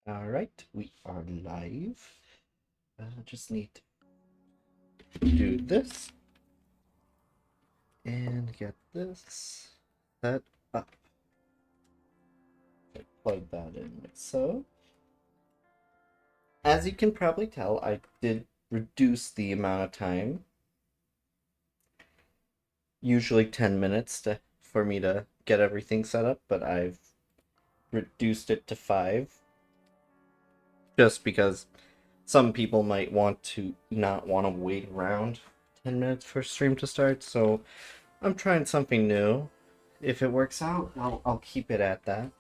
All right, we are live. Just need to do this and get this set up. Plug that in like so. As you can probably tell, I did reduce the amount of time, usually 10 minutes for me to get everything set up, but I've reduced it to 5 just because some people might want to not want to wait around 10 minutes for stream to start, so I'm trying something new. If it works out, I'll keep it at that.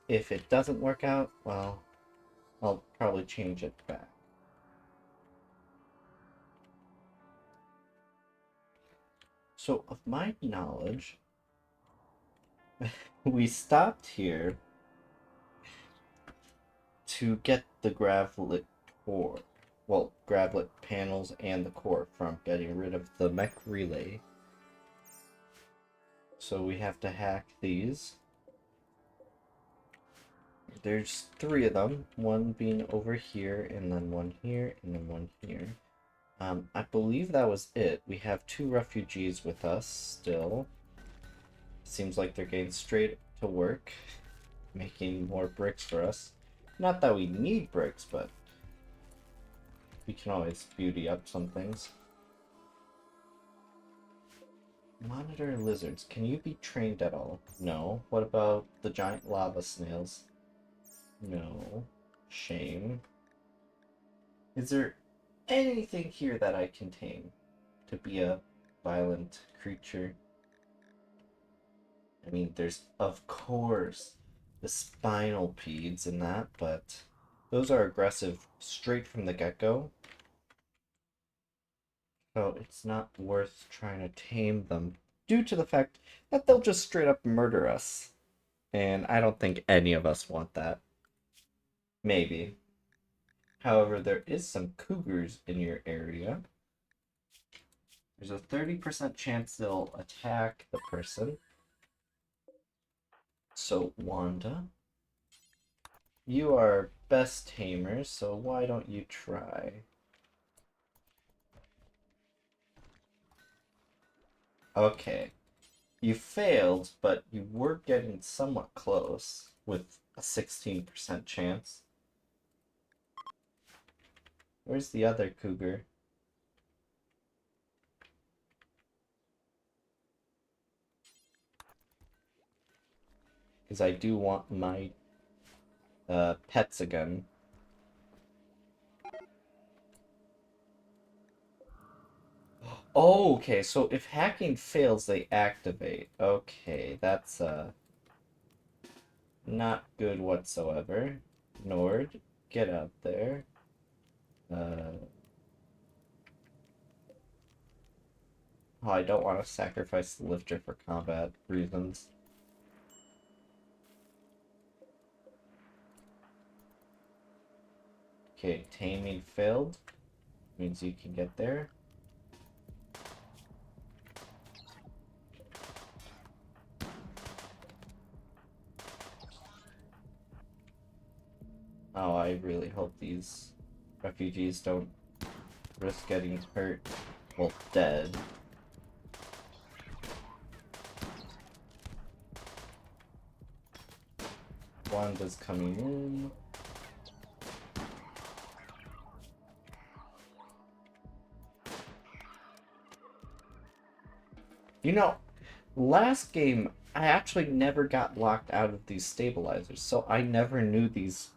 If it doesn't work out, well, I'll probably change it back. So, of my knowledge, we stopped here to get the Gravlet core. Well, Gravlet panels and the core from getting rid of the mech relay. So we have to hack these. There's 3 of them, one being over here, and then one here, and then one here. I believe that was it. We have 2 refugees with us still. Seems like they're getting straight to work, making more bricks for us. Not that we need bricks, but we can always beauty up some things. Monitor lizards. Can you be trained at all? No. What about the giant lava snails? No. Shame. Is there anything here that I can tame to be a violent creature? I mean, there's, of course, the spinalpedes and that, but those are aggressive straight from the get-go. So it's not worth trying to tame them due to the fact that they'll just straight up murder us. And I don't think any of us want that. Maybe. However, there is some cougars in your area. There's a 30% chance they'll attack the person. So, Wanda, you are best tamer, so why don't you try? Okay. You failed, but you were getting somewhat close with a 16% chance. Where's the other cougar? Because I do want my pets again. Oh, okay, so if hacking fails, they activate. Okay, that's not good whatsoever. Nord, get out there. Oh, I don't want to sacrifice the lifter for combat reasons. Okay, taming failed. Means you can get there. Oh, I really hope these refugees don't risk getting hurt. Well, dead. Wanda's coming in. You know, last game, I actually never got locked out of these stabilizers, so I never knew these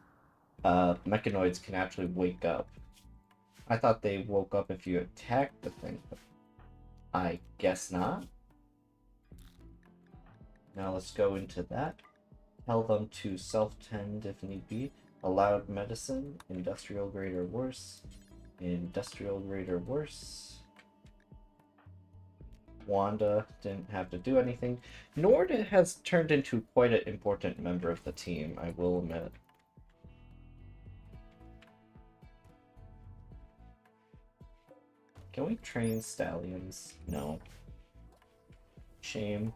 mechanoids can actually wake up. I thought they woke up if you attacked the thing, but I guess not. Now let's go into that. Tell them to self-tend if need be. Allowed medicine, industrial grade or worse. Industrial grade or worse. Wanda didn't have to do anything. Nord has turned into quite an important member of the team, I will admit. Can we train stallions? No. Shame.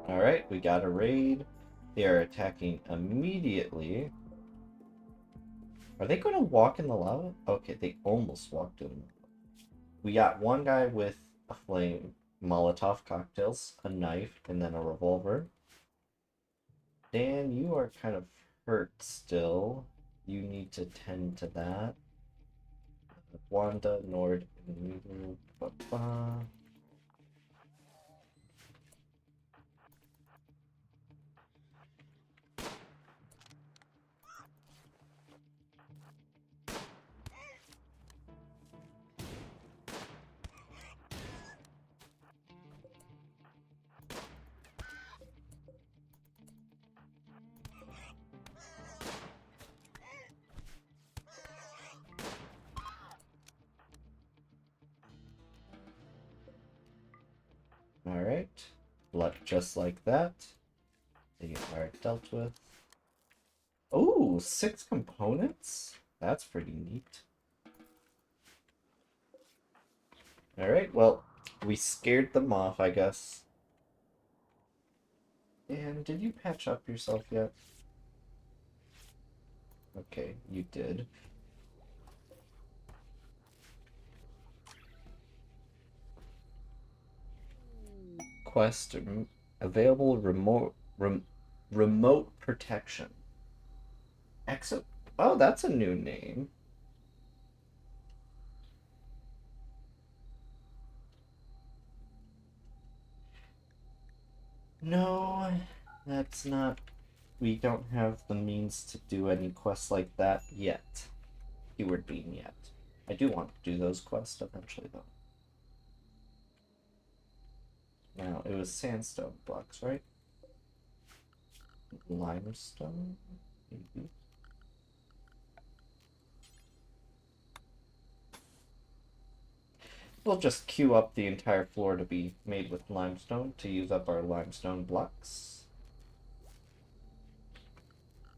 Alright, we got a raid. They are attacking immediately. Are they going to walk in the lava? Okay, they almost walked in the lava. We got one guy with a flame, Molotov cocktails, a knife, and then a revolver. Dan, you are kind of hurt still. You need to tend to that. Wanda, Nord, and Alright. Just like that. They are dealt with. Oh, 6 components? That's pretty neat. Alright, well, we scared them off, I guess. And did you patch up yourself yet? Okay, you did. Quest available remote protection. Exo. Oh, that's a new name. No, that's not. We don't have the means to do any quests like that yet. Keyword being yet. I do want to do those quests eventually, though. Now, it was sandstone blocks, right? Limestone? Maybe. We'll just queue up the entire floor to be made with limestone to use up our limestone blocks.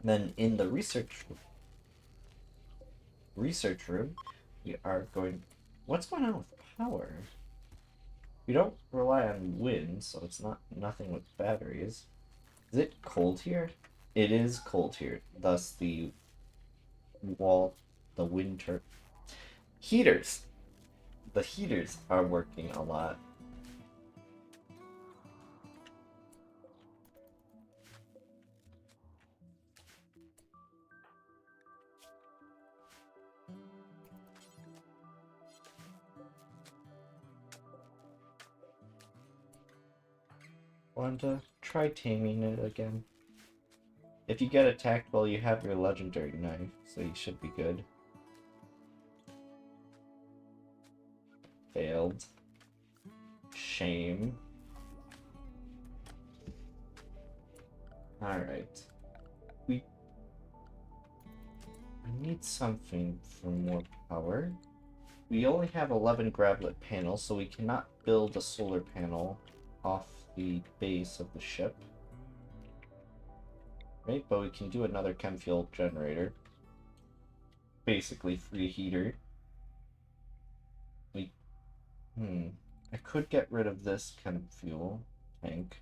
Then in the research room, we are going... What's going on with power? We don't rely on wind, so it's nothing with batteries. Is it cold here? It is cold here. Thus the winter heaters. The heaters are working a lot. Want to try taming it again? If you get attacked, well, you have your legendary knife, so you should be good. Failed. Shame. Alright. I need something for more power. We only have 11 gravlet panels, so we cannot build a solar panel off the base of the ship. Right, but we can do another chem fuel generator. Basically free heater. I could get rid of this chem fuel tank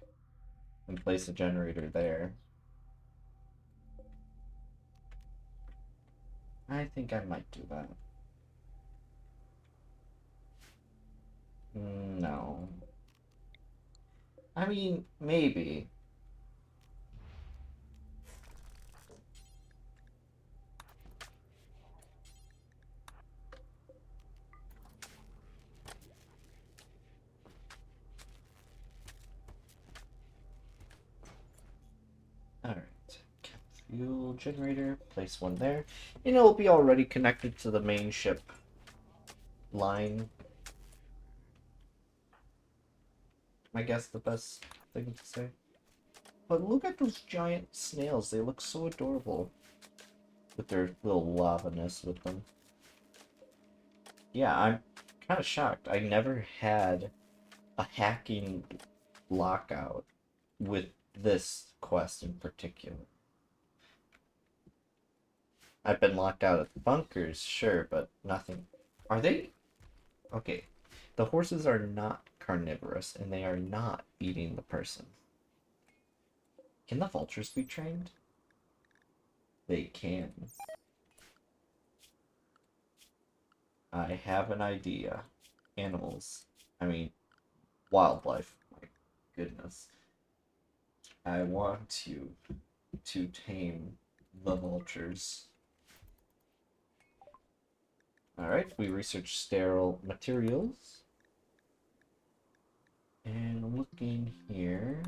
and place a generator there. I think I might do that. No. I mean, maybe. Alright. Fuel generator, place one there. And it'll be already connected to the main ship line. I guess the best thing to say. But look at those giant snails. They look so adorable. With their little lava-ness with them. Yeah, I'm kind of shocked. I never had a hacking lockout with this quest in particular. I've been locked out at the bunkers, sure, but nothing. Are they? Okay. The horses are not carnivorous, and they are not eating the person. Can the vultures be trained? They can. I have an idea. Animals. I mean, wildlife. My goodness. I want you to tame the vultures. Alright, we researched sterile materials. And looking here...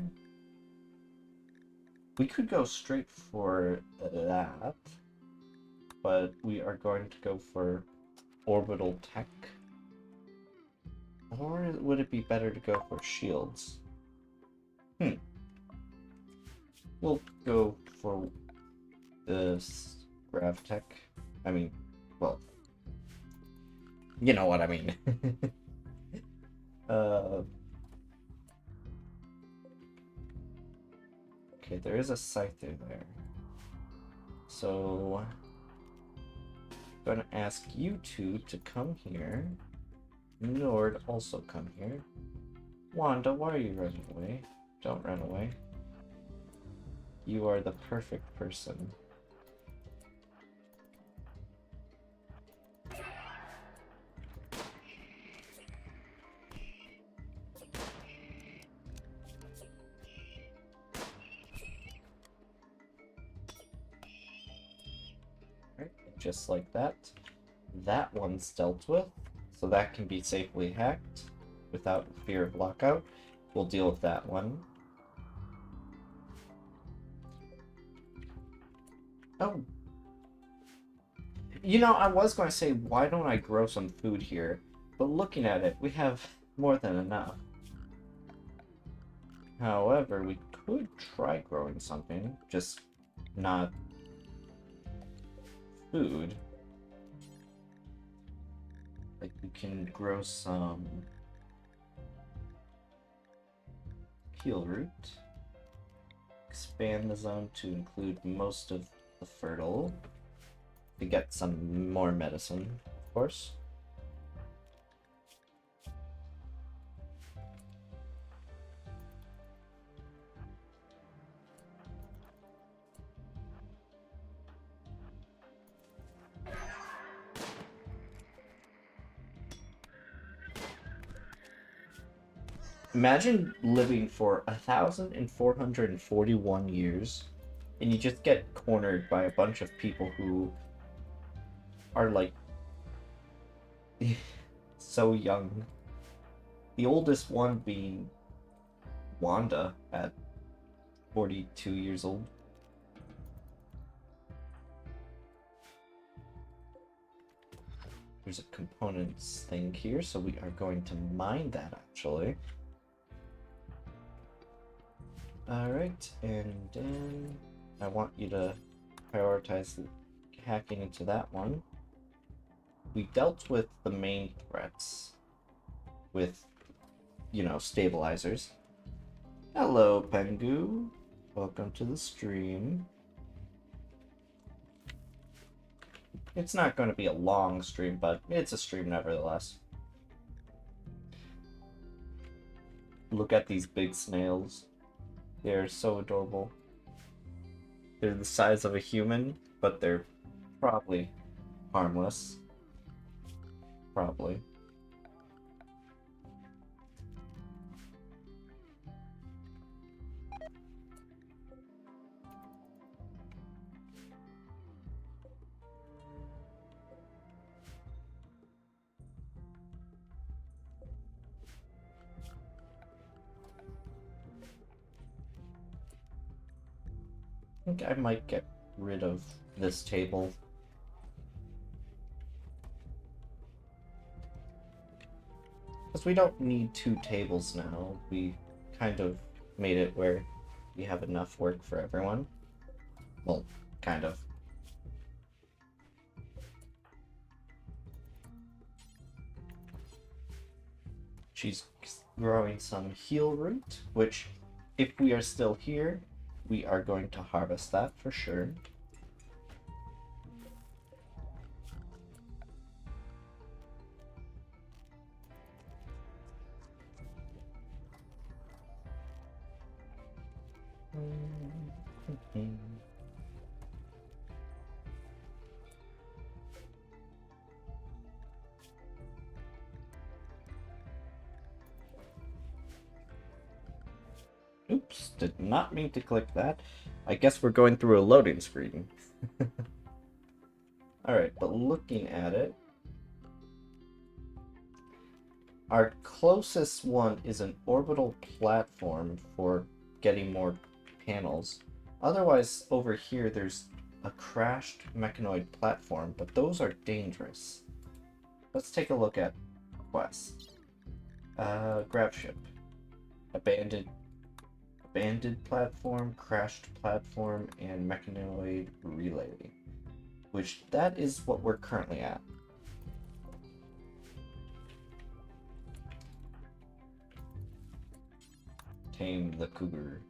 We could go straight for that, but we are going to go for orbital tech. Or would it be better to go for shields? We'll go for this gravtech. I mean, well, you know what I mean. Okay, there is a scyther there. So, I'm gonna ask you two to come here. Nord, also come here. Wanda, why are you running away? Don't run away. You are the perfect person. Right, just like that. That one's dealt with, so that can be safely hacked without fear of lockout. We'll deal with that one. Oh. You know, I was going to say, why don't I grow some food here? But looking at it, we have more than enough. However, we could try growing something, just not food. Like, we can grow some peel root. Expand the zone to include most of the fertile. To get some more medicine, of course. Imagine living for 1,441 years, and you just get cornered by a bunch of people who are like so young. The oldest one being Wanda at 42 years old. There's a components thing here, so we are going to mine that actually. Alright, and then I want you to prioritize hacking into that one. We dealt with the main threats with, you know, stabilizers. Hello, Pengu. Welcome to the stream. It's not going to be a long stream, but it's a stream nevertheless. Look at these big snails. They're so adorable. They're the size of a human, but they're probably harmless. Probably. I think I might get rid of this table. Because we don't need 2 tables now. We kind of made it where we have enough work for everyone. Well, kind of. She's growing some heal root, which, if we are still here, we are going to harvest that for sure. Oops, did not mean to click that. I guess we're going through a loading screen. Alright, but looking at it, our closest one is an orbital platform for getting more panels. Otherwise, over here, there's a crashed mechanoid platform, but those are dangerous. Let's take a look at quest. Grab ship. Abandoned platform, crashed platform, and mechanoid relay. Which, that is what we're currently at. Tame the cougar.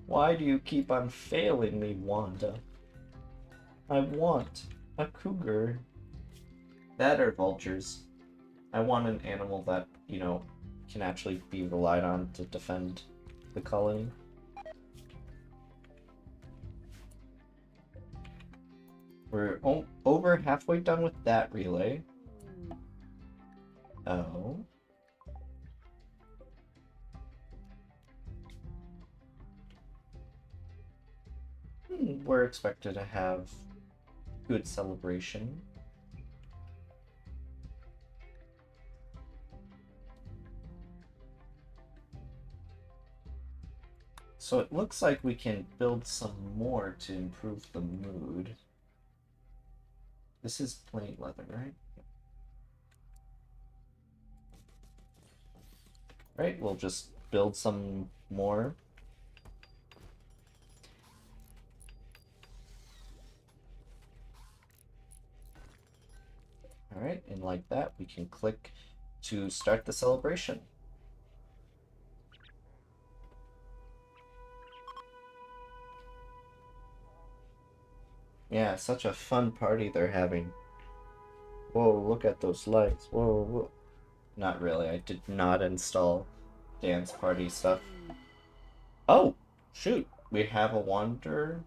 Why do you keep on failing me, Wanda? I want a cougar. That or vultures. I want an animal that, you know, can actually be relied on to defend the colony. We're over halfway done with that relay. Oh. We're expected to have good celebration. So it looks like we can build some more to improve the mood. This is plain leather, right? Right, we'll just build some more. Alright, and like that, we can click to start the celebration. Yeah, such a fun party they're having. Whoa, look at those lights. Whoa, whoa. Not really, I did not install dance party stuff. Oh, shoot, we have a wanderer.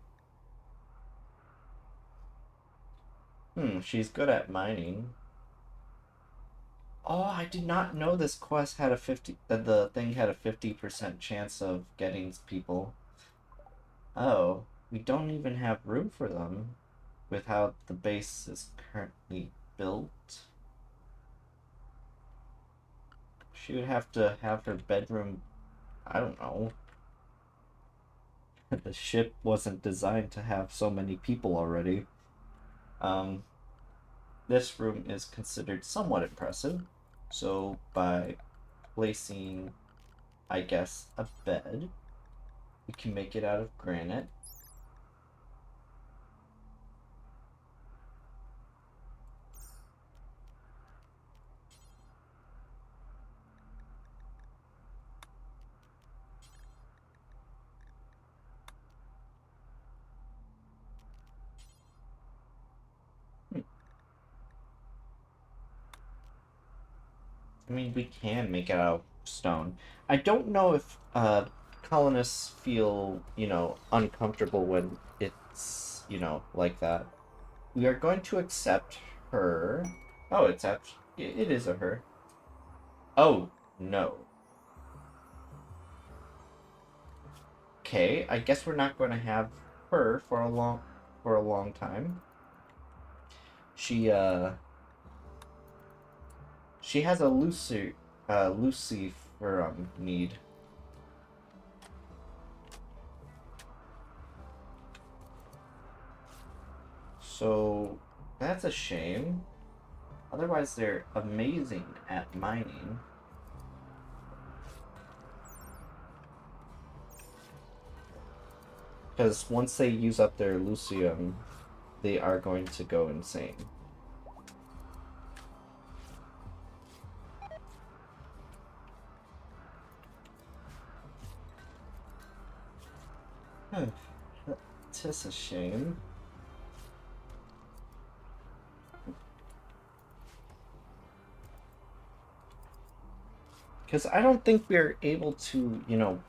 She's good at mining. Oh, I did not know this quest had a 50, the thing had a 50% chance of getting people. Oh, we don't even have room for them with how the base is currently built. She would have to have her bedroom, I don't know. The ship wasn't designed to have so many people already. This room is considered somewhat impressive. So by placing, I guess, a bed, we can make it out of granite. I mean, we can make it out of stone. I don't know if colonists feel, you know, uncomfortable when it's, you know, like that. We are going to accept her. Oh, it's actually, it is a her. Oh, no. Okay, I guess we're not going to have her for a long time. She has a Lucifer need. So that's a shame. Otherwise, they're amazing at mining. Because once they use up their Lucium, they are going to go insane. Tis a shame. Because I don't think we're able to,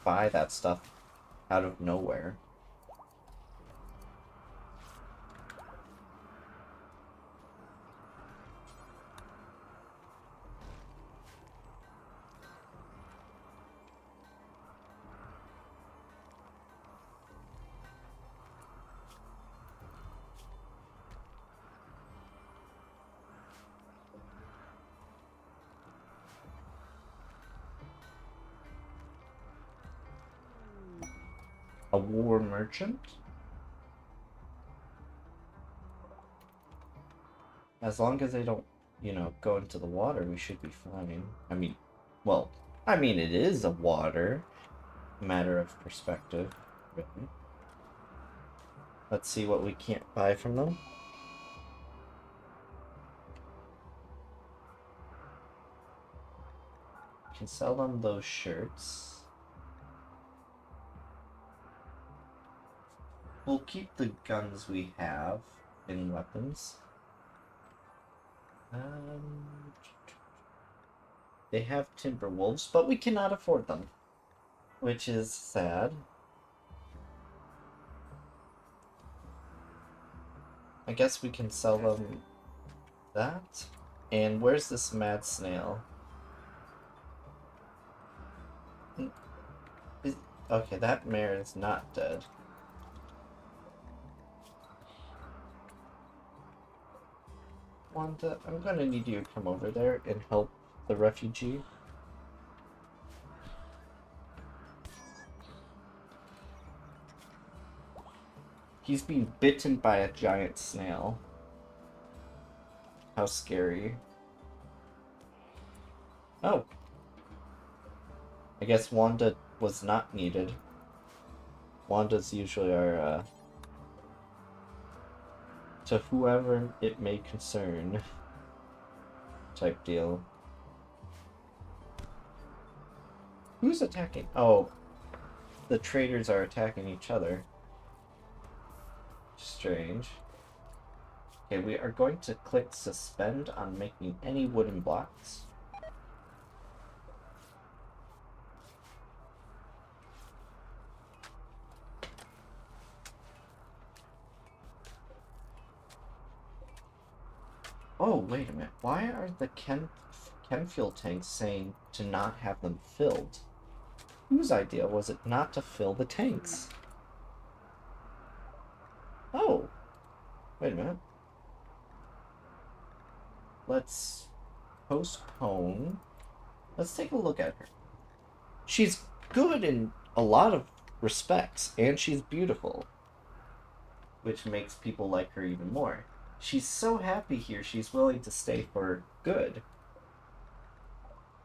buy that stuff out of nowhere. A war merchant? As long as they don't, go into the water, we should be fine. Well, it is a water. Matter of perspective, really. Let's see what we can't buy from them. Can sell them those shirts. We'll keep the guns we have in weapons. They have timber wolves, but we cannot afford them, which is sad. I guess we can sell them that. And where's this mad snail? Okay, that mare is not dead. Wanda, I'm gonna need you to come over there and help the refugee. He's being bitten by a giant snail. How scary. Oh. I guess Wanda was not needed. Wanda's usually our, to whoever it may concern type deal. Who's attacking? Oh, the traders are attacking each other. Strange. Okay, we are going to click suspend on making any wooden blocks. Oh, wait a minute. Why are the chem fuel tanks saying to not have them filled? Whose idea was it not to fill the tanks? Oh, wait a minute. Let's postpone. Let's take a look at her. She's good in a lot of respects, and she's beautiful, which makes people like her even more. She's so happy here, she's willing to stay for good.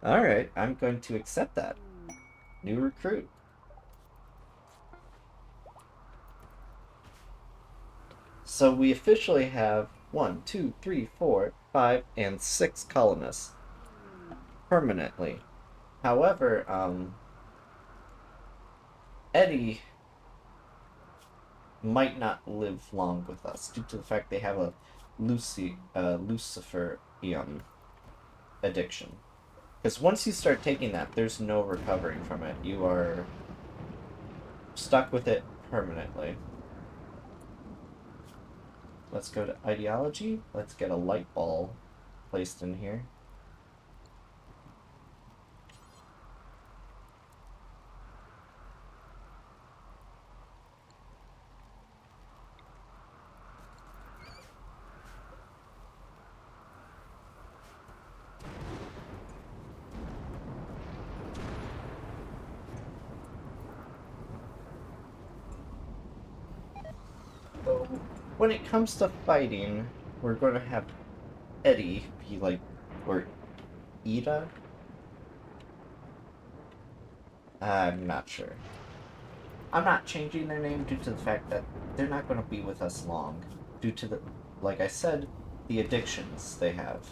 Alright, I'm going to accept that. New recruit. So we officially have 1, 2, 3, 4, 5, and 6 colonists. Permanently. However, Eddie might not live long with us due to the fact they have a Lucifer addiction. Because once you start taking that, there's no recovering from it. You are stuck with it permanently. Let's go to ideology. Let's get a light ball placed in here. So, when it comes to fighting, we're going to have Eddie be like, or Ida? I'm not sure. I'm not changing their name due to the fact that they're not going to be with us long. Due to the, like I said, the addictions they have.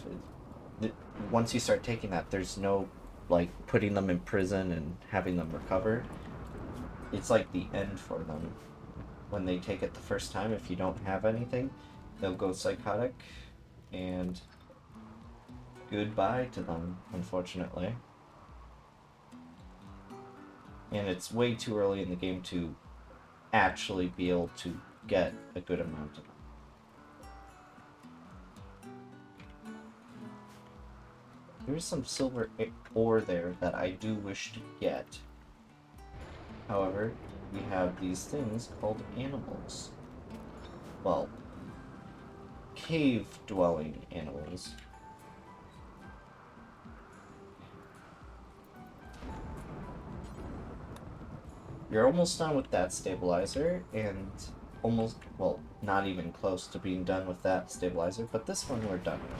Once you start taking that, there's no, like, putting them in prison and having them recover. It's like the end for them. When they take it the first time, if you don't have anything, they'll go psychotic, and goodbye to them, unfortunately. And it's way too early in the game to actually be able to get a good amount of them. There's some silver ore there that I do wish to get. However, we have these things called animals. Well, cave-dwelling animals. You're almost done with that stabilizer, and almost, well, not even close to being done with that stabilizer, but this one we're done with.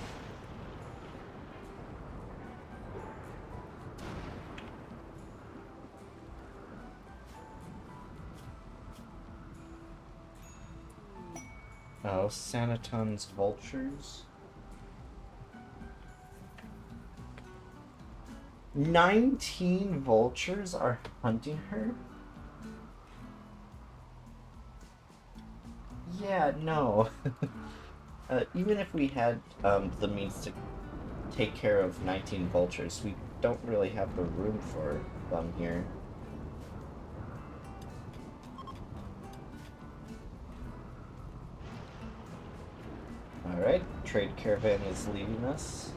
Oh, Sanaton's vultures. 19 vultures are hunting her? Yeah, no. Even if we had the means to take care of 19 vultures, we don't really have the room for them here. Alright, trade caravan is leaving us.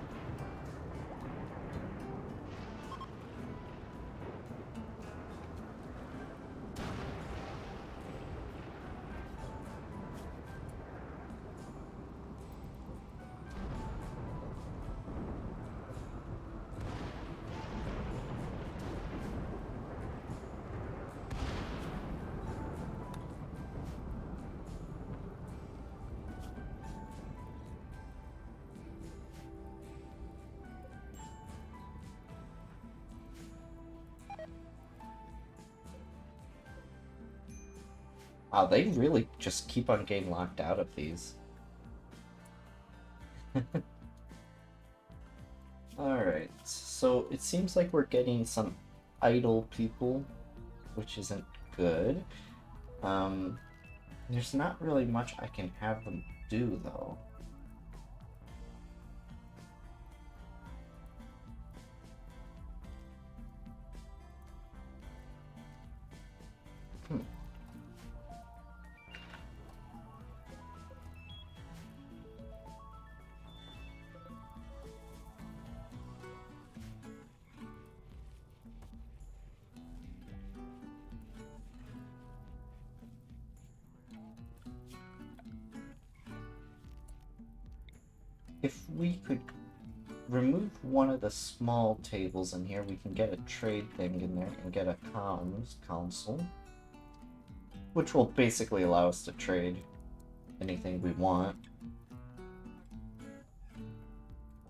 Wow, they really just keep on getting locked out of these. Alright, so it seems like we're getting some idle people, which isn't good. There's not really much I can have them do, though. If we could remove one of the small tables in here, we can get a trade thing in there and get a comms console, which will basically allow us to trade anything we want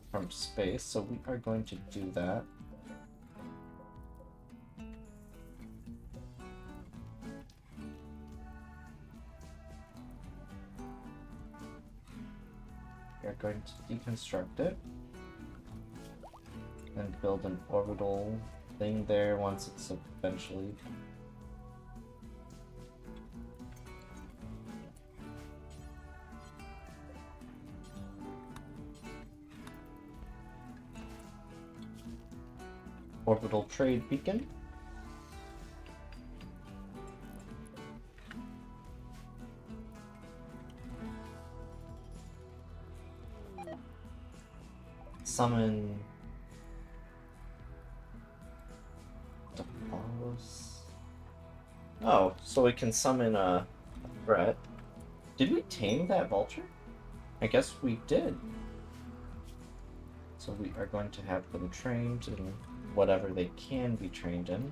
from space, so we are going to do that. We are going to deconstruct it and build an orbital thing there once it's eventually. Orbital trade beacon. Summon Depolos. Oh, so we can summon a threat. Did we tame that vulture? I guess we did. So we are going to have them trained in whatever they can be trained in.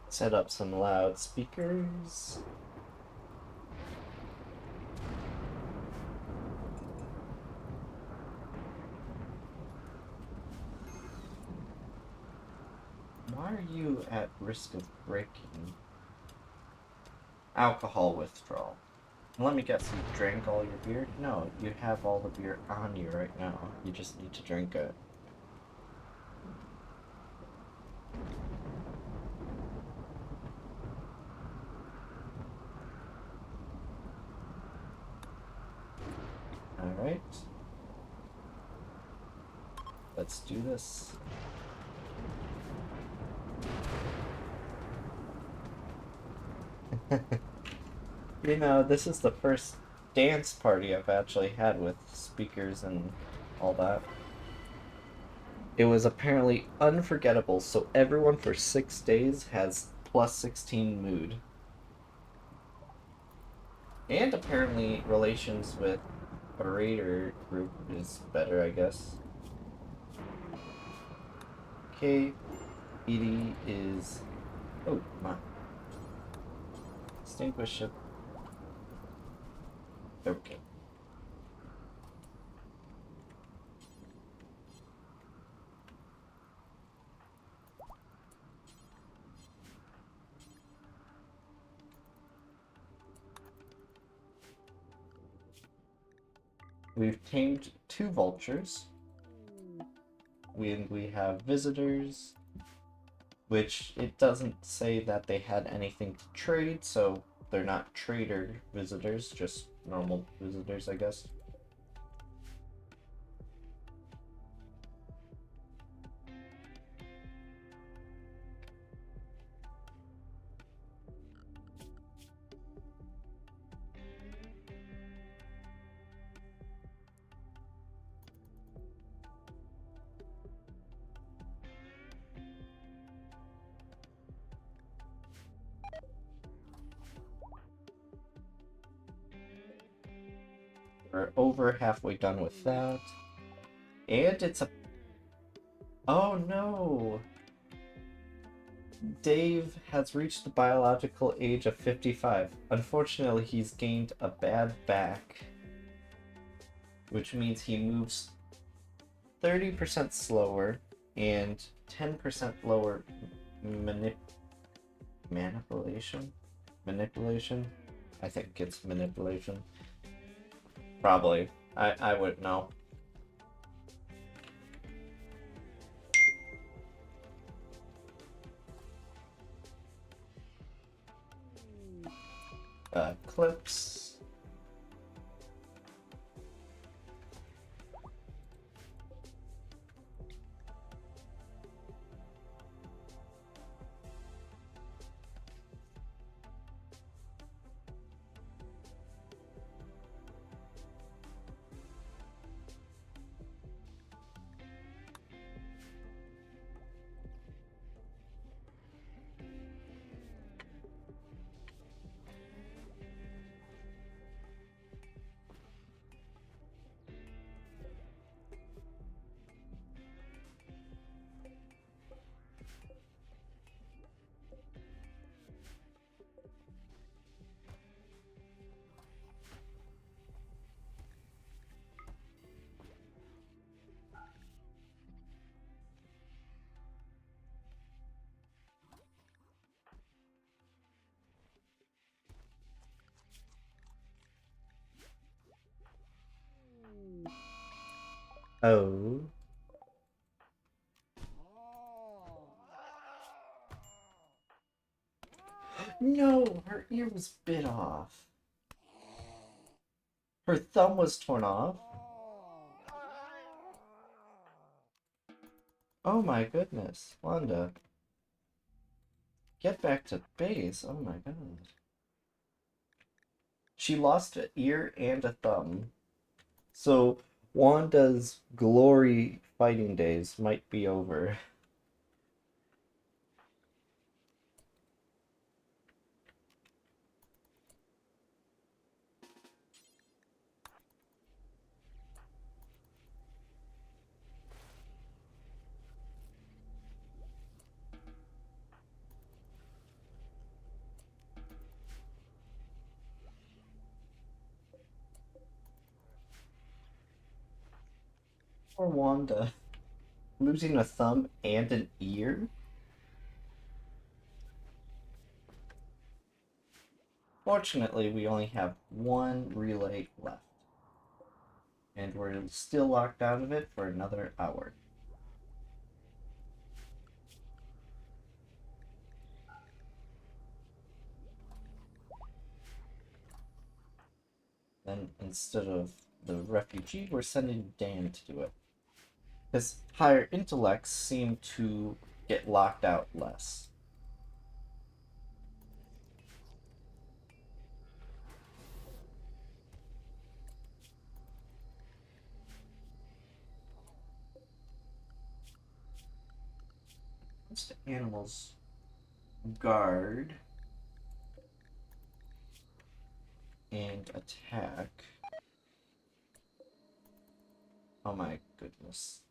Set up some loudspeakers. Why are you at risk of breaking? Alcohol withdrawal. Let me guess, you drank all your beer? No, you have all the beer on you right now. You just need to drink it. Alright. Let's do this. You know, this is the first dance party I've actually had with speakers and all that. It was apparently unforgettable, so everyone for 6 days has plus 16 mood. And apparently relations with a raider group is better, I guess. Okay, Edie is... Oh, my. Extinguish ship. Okay. We've tamed 2 vultures. We have visitors, which it doesn't say that they had anything to trade, so they're not trader visitors, just normal visitors, I guess. We're over halfway done with that. And it's a... Oh no! Dave has reached the biological age of 55. Unfortunately, he's gained a bad back, which means he moves 30% slower and 10% lower manipulation? Manipulation? I think it's manipulation. Probably. I wouldn't know. Clips. Oh. No, her ear was bit off. Her thumb was torn off. Oh my goodness. Wanda. Get back to base. Oh my god. She lost an ear and a thumb. So Wanda's glory fighting days might be over. Poor Wanda. Losing a thumb and an ear? Fortunately, we only have one relay left. And we're still locked out of it for another hour. Then instead of the refugee, we're sending Dan to do it. Because higher intellects seem to get locked out less. What's the animals? Guard and attack. Oh my goodness.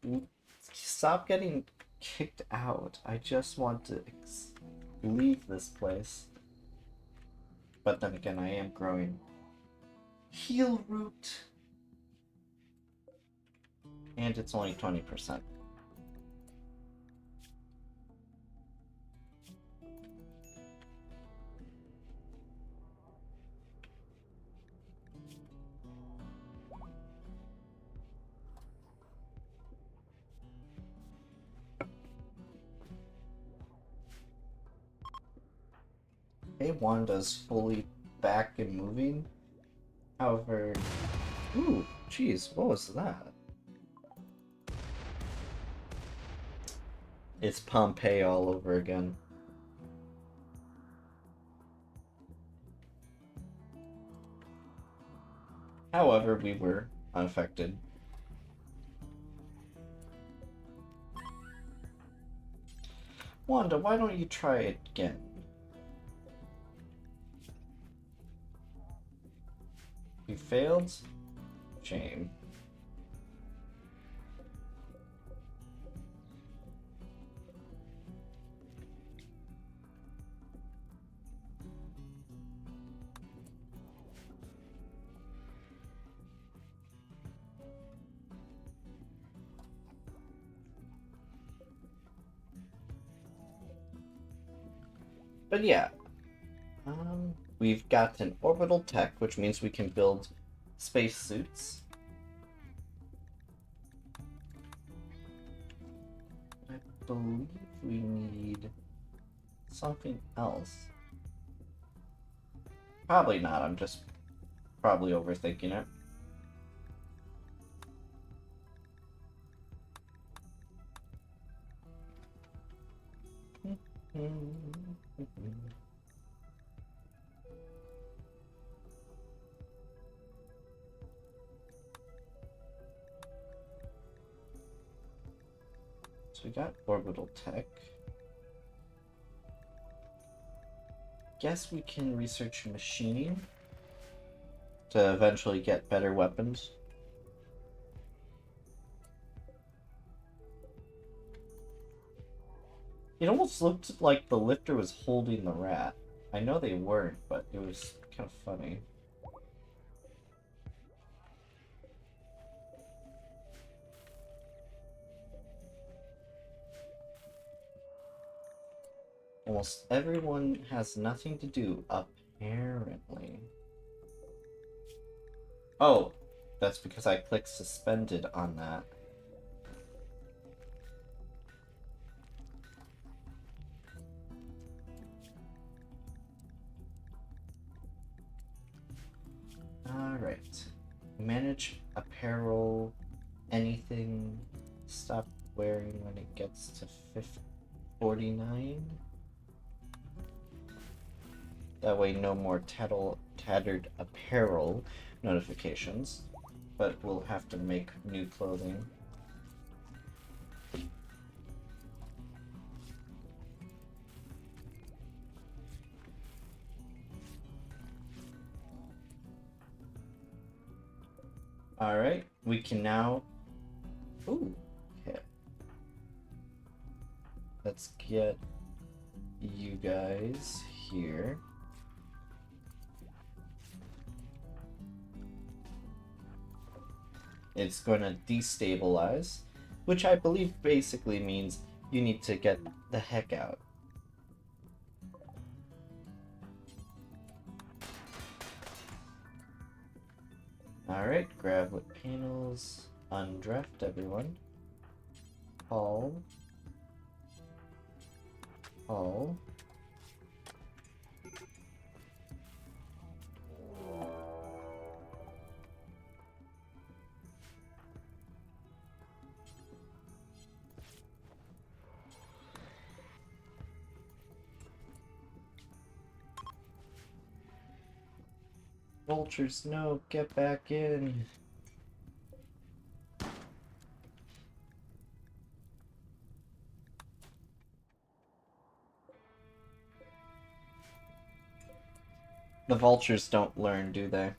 Stop getting kicked out. I just want to leave this place. But then again, I am growing heal root. And it's only 20%. Hey, Wanda's fully back and moving. However, ooh, jeez, what was that? It's Pompeii all over again. However, we were unaffected. Wanda, why don't you try it again? You failed? Shame. But yeah, we've got an orbital tech, which means we can build space suits. I believe we need something else. Probably not, I'm just probably overthinking it. So we got orbital tech. Guess we can research machining to eventually get better weapons. It almost looked like the lifter was holding the rat. I know they weren't, but it was kind of funny. Almost everyone has nothing to do, apparently. Oh, that's because I clicked suspended on that. Alright. Manage apparel, anything, stop wearing when it gets to 49. That way no more tattered apparel notifications, but we'll have to make new clothing. Alright, we can now... Ooh, okay. Let's get you guys here. It's going to destabilize, which I believe basically means you need to get the heck out. Alright, grab what panels, undraft everyone. Haul. Haul. Vultures, no, get back in. The vultures don't learn, do they?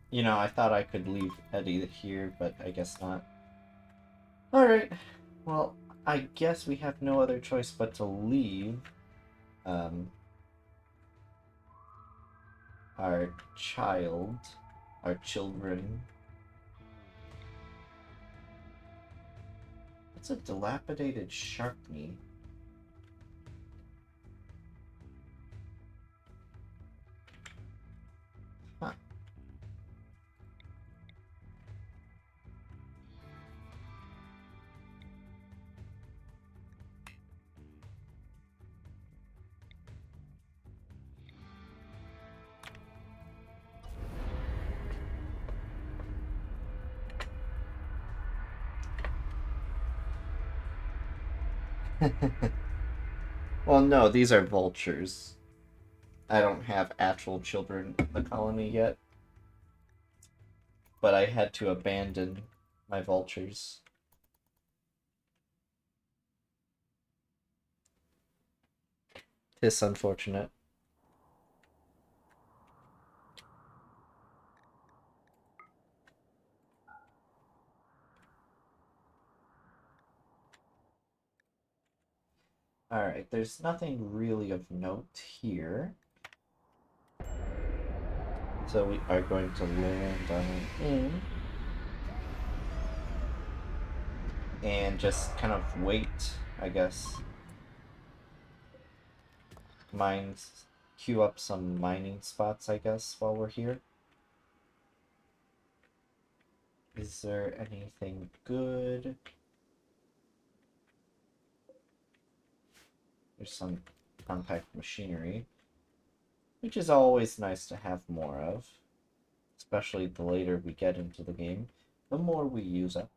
You know, I thought I could leave Eddie here, but I guess not. Alright, well, I guess we have no other choice but to leave our children. It's a dilapidated shark knee. Huh. Well, no, these are vultures. I don't have actual children in the colony yet. But I had to abandon my vultures. It's unfortunate. Alright, there's nothing really of note here. So we are going to land on an inn. And just kind of wait, I guess. Queue up some mining spots, I guess, while we're here. Is there anything good? There's some compact machinery, which is always nice to have more of. Especially the later we get into the game, the more we use up.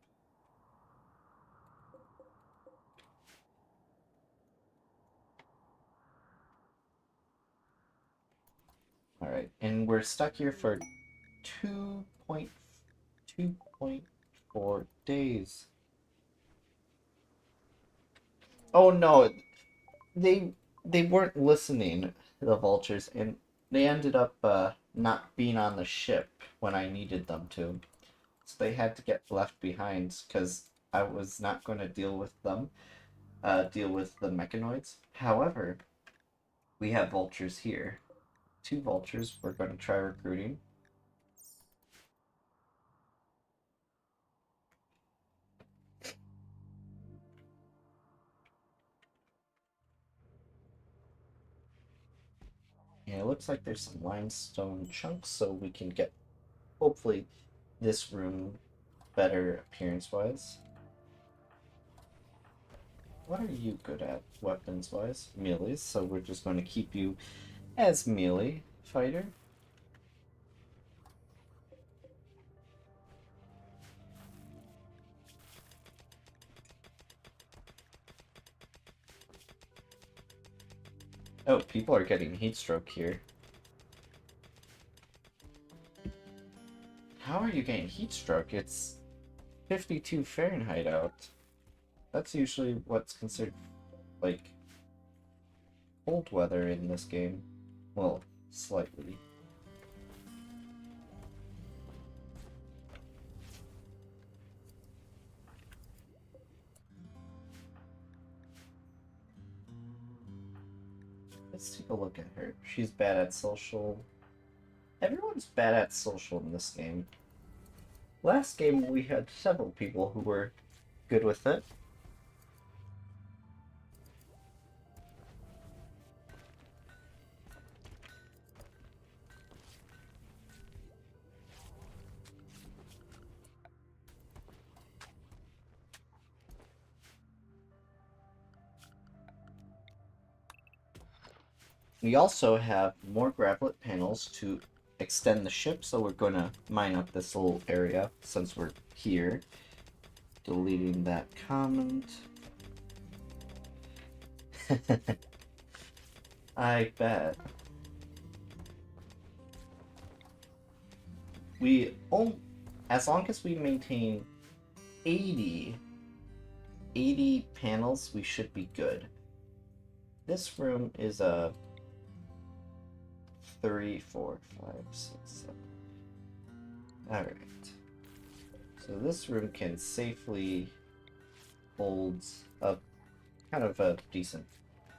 Alright, and we're stuck here for 2.4 days. Oh no, they weren't listening, the vultures, and they ended up not being on the ship when I needed them to. So they had to get left behind because I was not going to deal with them, deal with the mechanoids. However, we have vultures here. 2 vultures we're going to try recruiting. And it looks like there's some limestone chunks, so we can get, hopefully, this room better appearance-wise. What are you good at, weapons-wise? Melees, so we're just going to keep you as melee fighter. Oh, people are getting heat stroke here. How are you getting heat stroke? It's 52 Fahrenheit out. That's usually what's considered, like, cold weather in this game. Well, slightly. Let's take a look at her. She's bad at social. Everyone's bad at social in this game. Last game we had several people who were good with it. We also have more gravelet panels to extend the ship, so we're going to mine up this little area since we're here. Deleting that comment. I bet. As long as we maintain 80 panels, we should be good. This room is a 3, 4, 5, 6, 7. Alright. So this room can safely hold a kind of a decent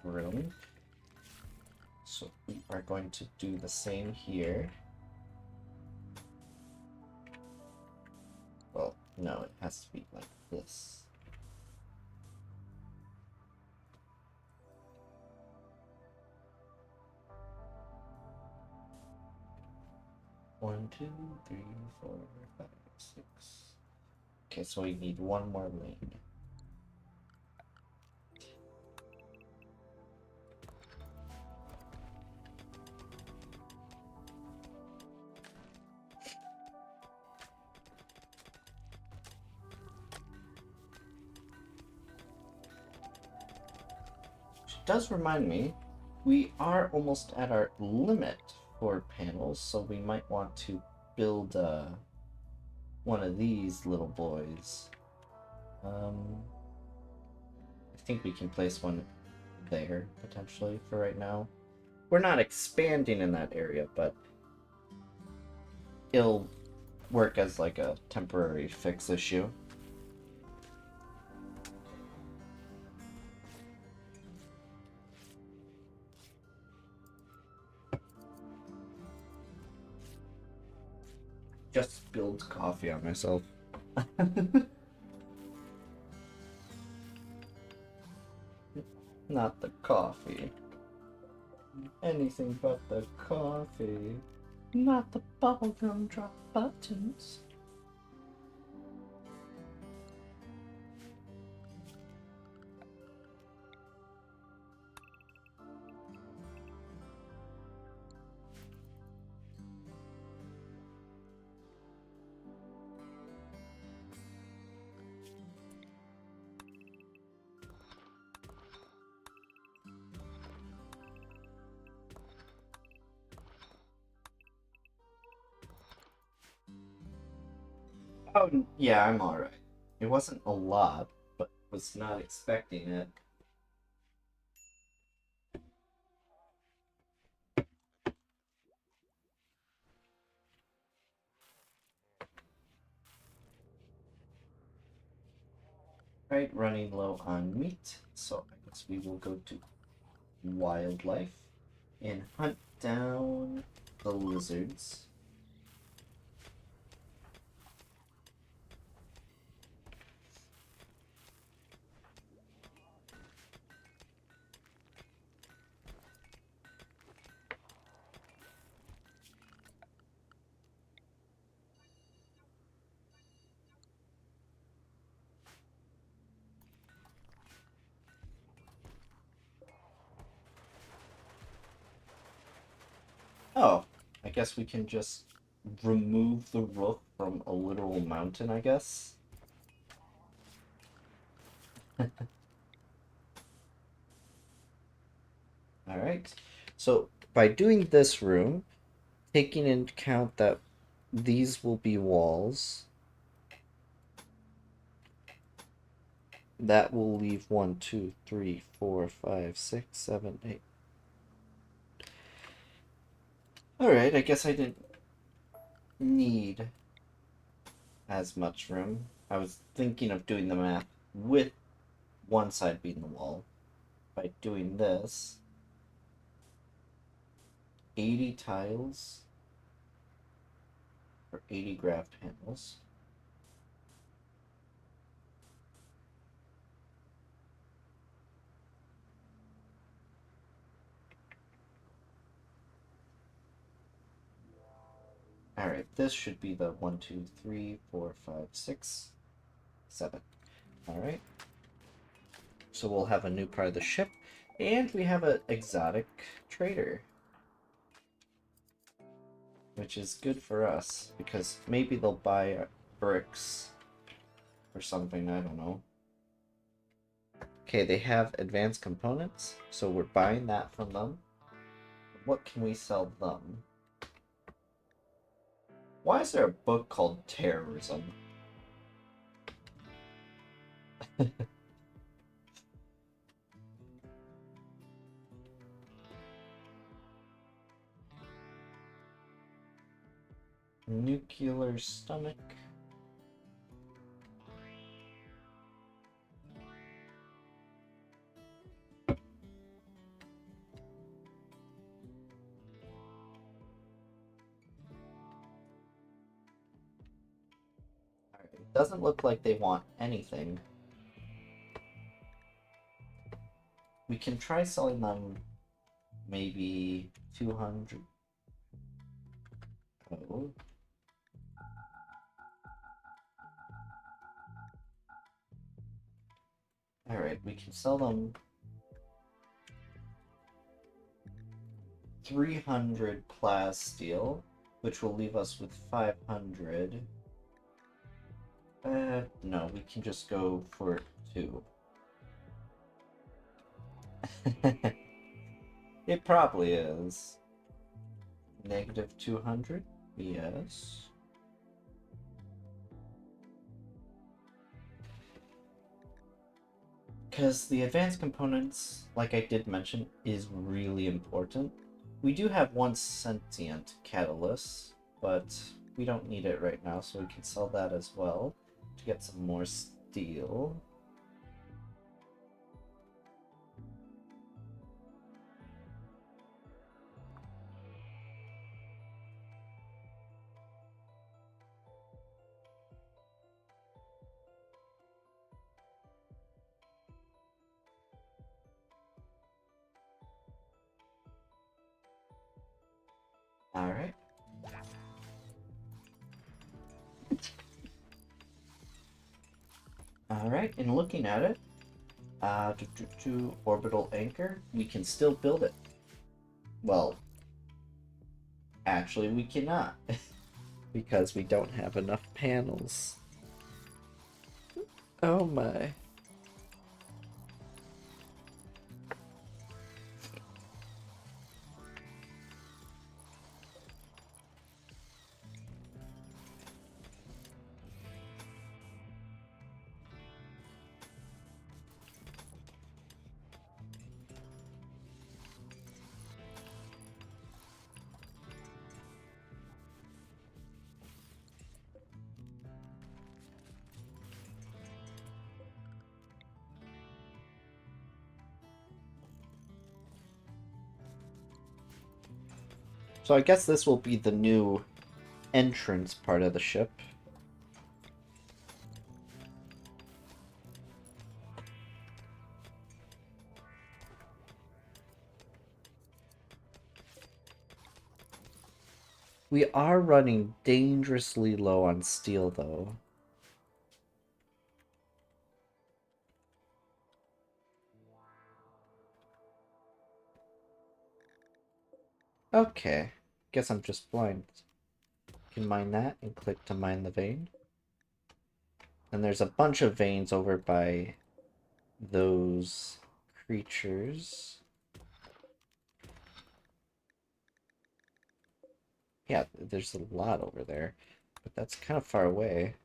room. So we are going to do the same here. Well, no, it has to be like this. One, two, three, 4, 5, 6. Okay, so we need one more lane. Which does remind me, we are almost at our limit for panels, so we might want to build one of these little boys. I think we can place one there, potentially, for right now. We're not expanding in that area, but it'll work as like a temporary fix issue. Just spilled coffee on myself. Not the coffee. Anything but the coffee. Not the bubblegum drop buttons. Oh, yeah, I'm alright. It wasn't a lot, but was not expecting it. Right, running low on meat, so I guess we will go to wildlife and hunt down the lizards. Oh, I guess we can just remove the roof from a literal mountain, I guess. Alright, so by doing this room, taking into account that these will be walls, that will leave 1, 2, 3, 4, 5, 6, 7, 8. Alright, I guess I didn't need as much room. I was thinking of doing the math with one side being the wall. By doing this, 80 tiles for 80 graft panels. Alright, this should be the 1, 2, 3, 4, 5, 6, 7. Alright. So we'll have a new part of the ship. And we have an exotic trader, which is good for us, because maybe they'll buy bricks or something, I don't know. Okay, they have advanced components, so we're buying that from them. What can we sell them? Why is there a book called Terrorism? Nuclear stomach. Alright, it doesn't look like they want anything. We can try selling them maybe 200. Oh. Alright, we can sell them 300 plasteel, which will leave us with 500. No, we can just go for 2. It probably is. Negative 200? Yes. Because the advanced components, like I did mention, is really important. We do have one sentient catalyst, but we don't need it right now, so we can sell that as well to get some more steel. Alright. Alright, and looking at it, orbital anchor, we can still build it. Well, actually we cannot, because we don't have enough panels. Oh my. So I guess this will be the new entrance part of the ship. We are running dangerously low on steel, though. Okay. Guess I'm just blind. Can mine that and click to mine the vein. And there's a bunch of veins over by those creatures. Yeah, there's a lot over there, but that's kind of far away.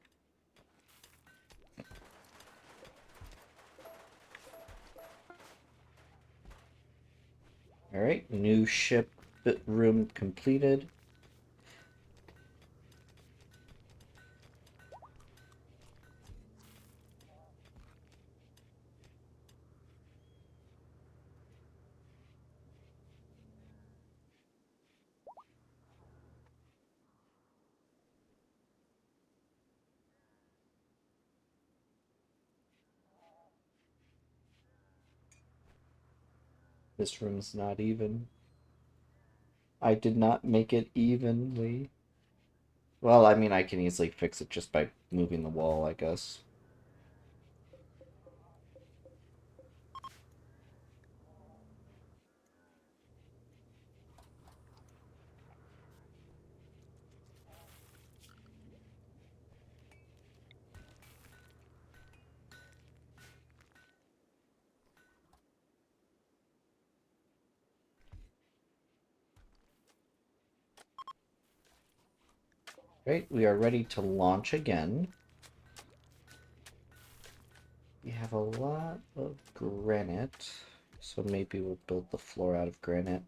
Alright, new ship room completed. This room's not even. I did not make it evenly. Well, I mean, I can easily fix it just by moving the wall, I guess. Right, we are ready to launch again. We have a lot of granite, so maybe we'll build the floor out of granite.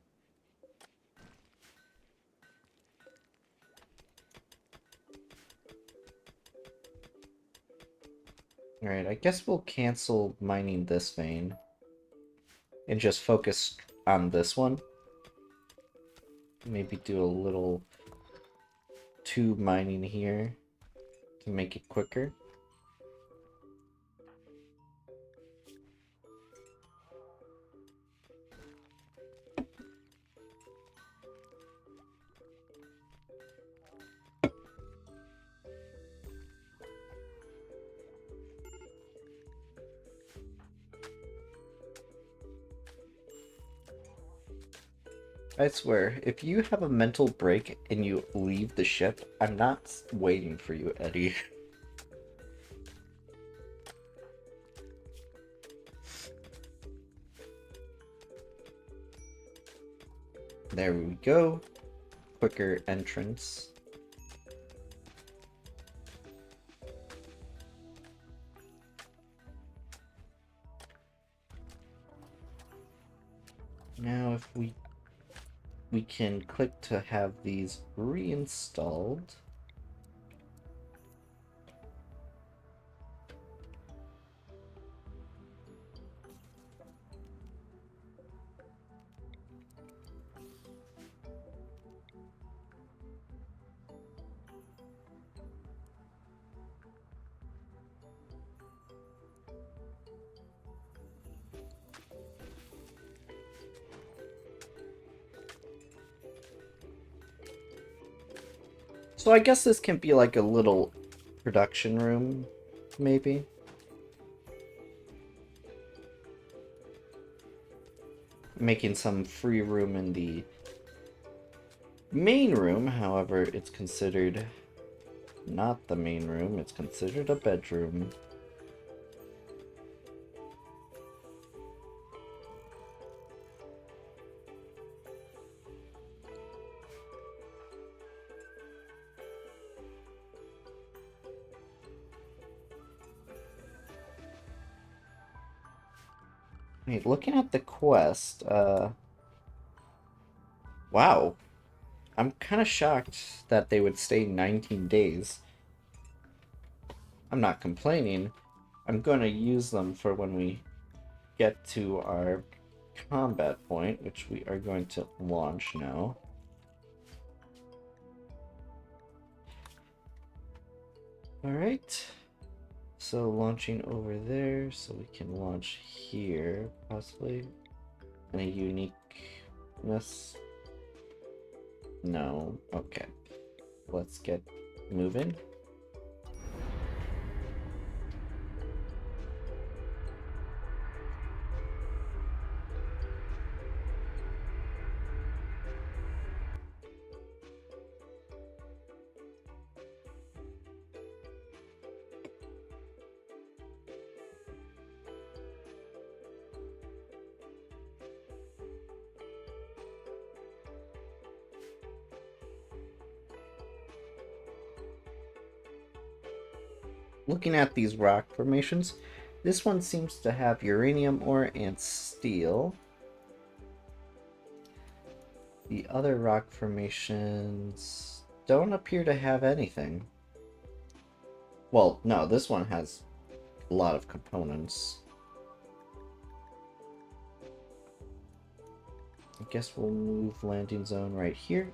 Alright, I guess we'll cancel mining this vein and just focus on this one. Maybe do a little tube mining here to make it quicker. I swear, if you have a mental break and you leave the ship, I'm not waiting for you, Eddie. There we go. Quicker entrance. Now if we can click to have these reinstalled. So I guess this can be like a little production room, maybe. Making some free room in the main room, however, it's considered not the main room, it's considered a bedroom. Wait, looking at the quest, wow. I'm kind of shocked that they would stay 19 days. I'm not complaining. I'm going to use them for when we get to our combat point, which we are going to launch now. Alright. So launching over there, so we can launch here, possibly. Any uniqueness? No. Okay. Let's get moving. Looking at these rock formations, this one seems to have uranium ore and steel. The other rock formations don't appear to have anything. Well, no, this one has a lot of components. I guess we'll move landing zone right here.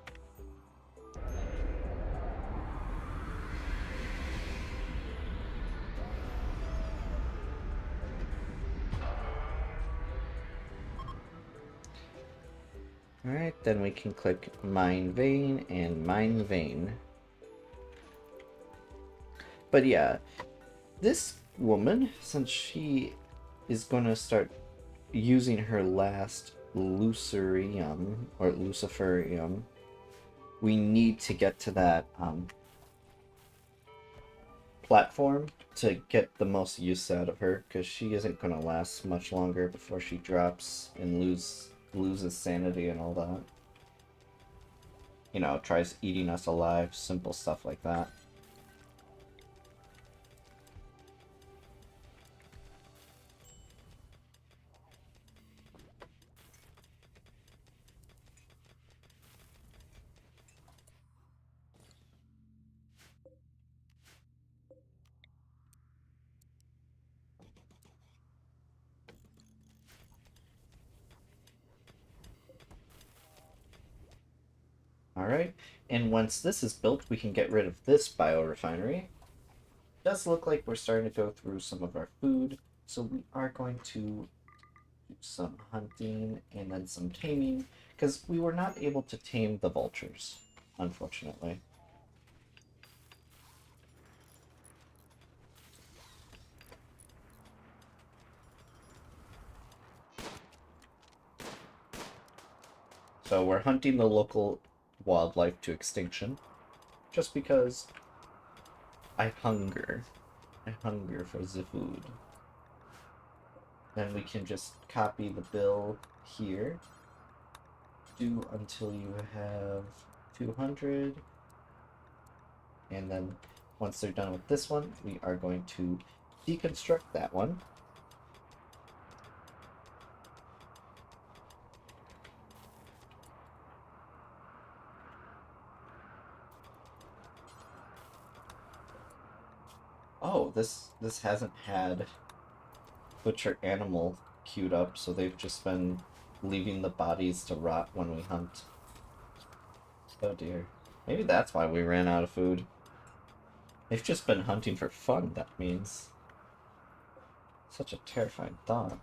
Alright, then we can click mine vein and mine vein. But yeah, this woman, since she is gonna start using her last Lucerium, or Luciferium, we need to get to that platform to get the most use out of her, because she isn't gonna last much longer before she drops and loses sanity and all that. you know, tries eating us alive, simple stuff like that. Alright, and once this is built, we can get rid of this biorefinery. Does look like we're starting to go through some of our food, so we are going to do some hunting and then some taming, because we were not able to tame the vultures, unfortunately. So we're hunting the local wildlife to extinction, just because I hunger. I hunger for the food. Then we can just copy the bill here. Do until you have 200. And then once they're done with this one, we are going to deconstruct that one. Oh, this hasn't had butcher animal queued up, so they've just been leaving the bodies to rot when we hunt. Oh dear. Maybe that's why we ran out of food. They've just been hunting for fun, that means. Such a terrifying thought.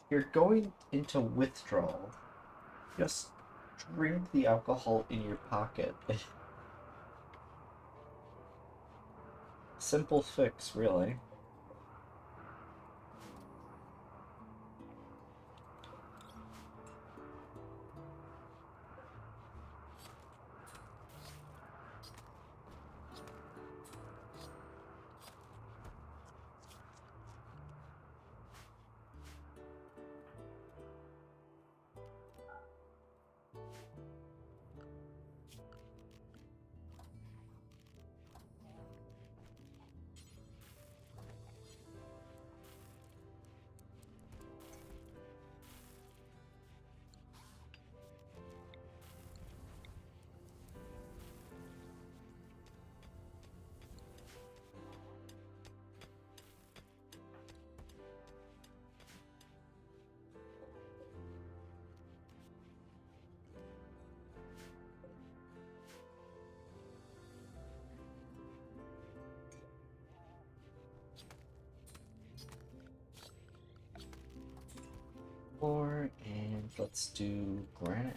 You're going into withdrawal. Just drink the alcohol in your pocket. Simple fix, really. And let's do granite.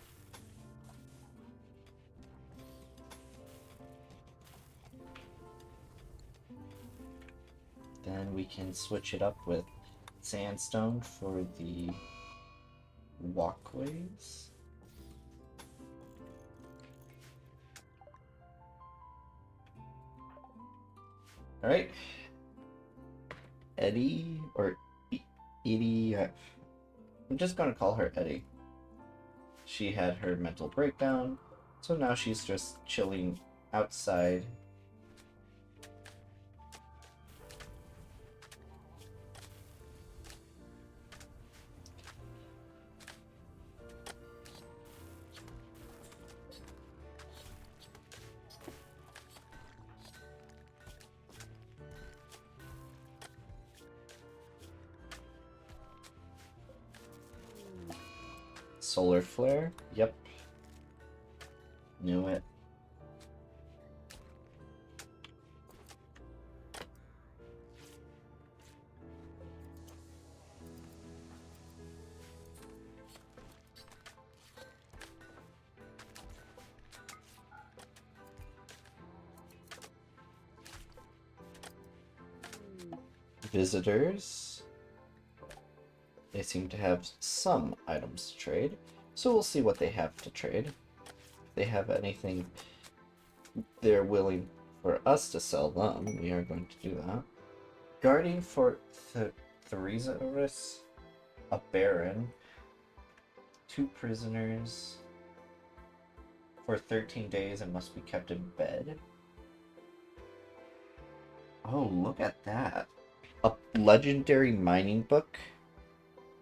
Then we can switch it up with sandstone for the walkways. Alright. Eddie, or Edie, I'm just gonna call her Eddie. She had her mental breakdown, so now she's just chilling outside. Solar flare? Yep. Knew it. Visitors. They seem to have some items to trade, so we'll see what they have to trade. If they have anything they're willing for us to sell them, we are going to do that. Guarding for Thesaurus, a baron, 2 prisoners for 13 days and must be kept in bed. Oh, look at that. A legendary mining book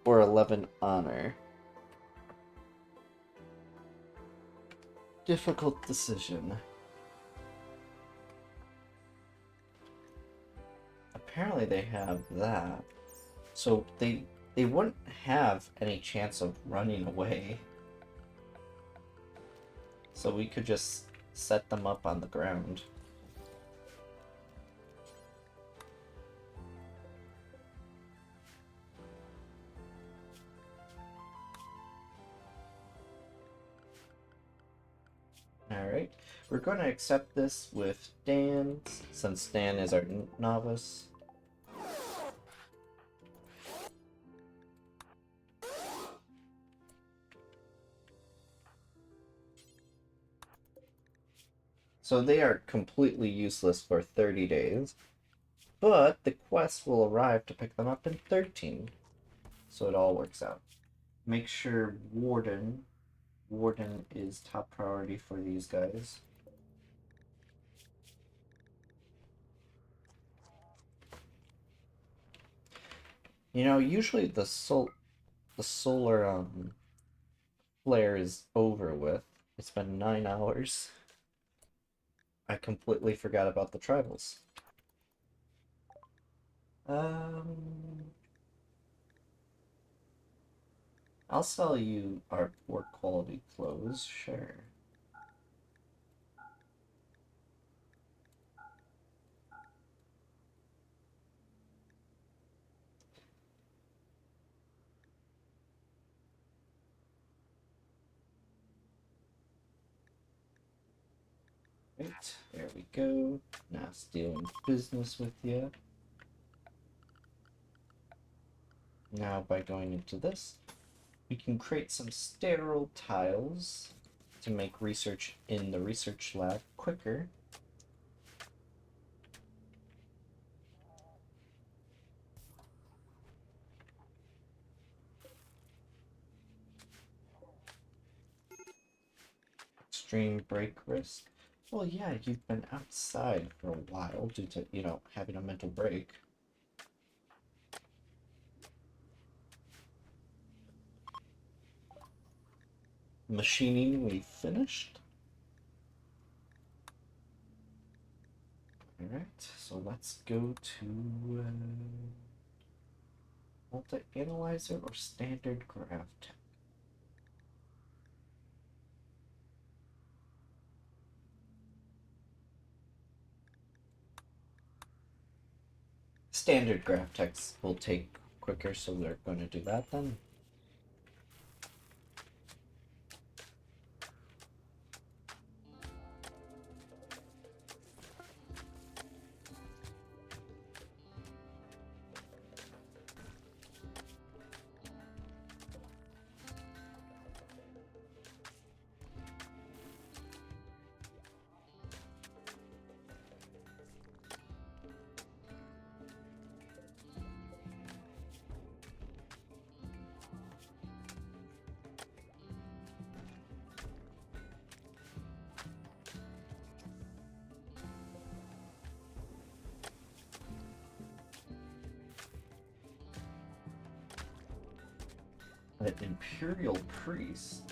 or 11 honor. Difficult decision. Apparently they have that. So they wouldn't have any chance of running away. So we could just set them up on the ground. Alright, we're going to accept this with Dan, since Dan is our novice. So they are completely useless for 30 days, but the quest will arrive to pick them up in 13. So it all works out. Make sure Warden is top priority for these guys. You know, usually the solar flare is over with. It's been 9 hours. I completely forgot about the tribals. I'll sell you our poor quality clothes, sure. Right, there we go. Now it's doing business with you. Now by going into this, we can create some sterile tiles to make research in the research lab quicker. Extreme break risk. Well, yeah, you've been outside for a while due to, you know, having a mental break. Machining, we finished. Alright, so let's go to multi-analyzer or standard graph tech. Standard graph techs will take quicker, so we're going to do that then. An Imperial Priest.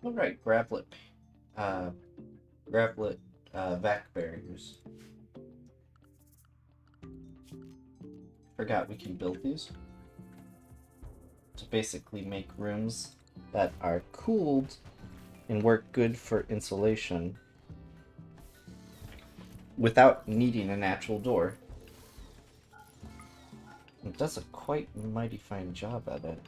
Alright, Gravelet vac barriers. Forgot we can build these. To basically make rooms that are cooled and work good for insulation without needing a natural door. It does a quite mighty fine job at it.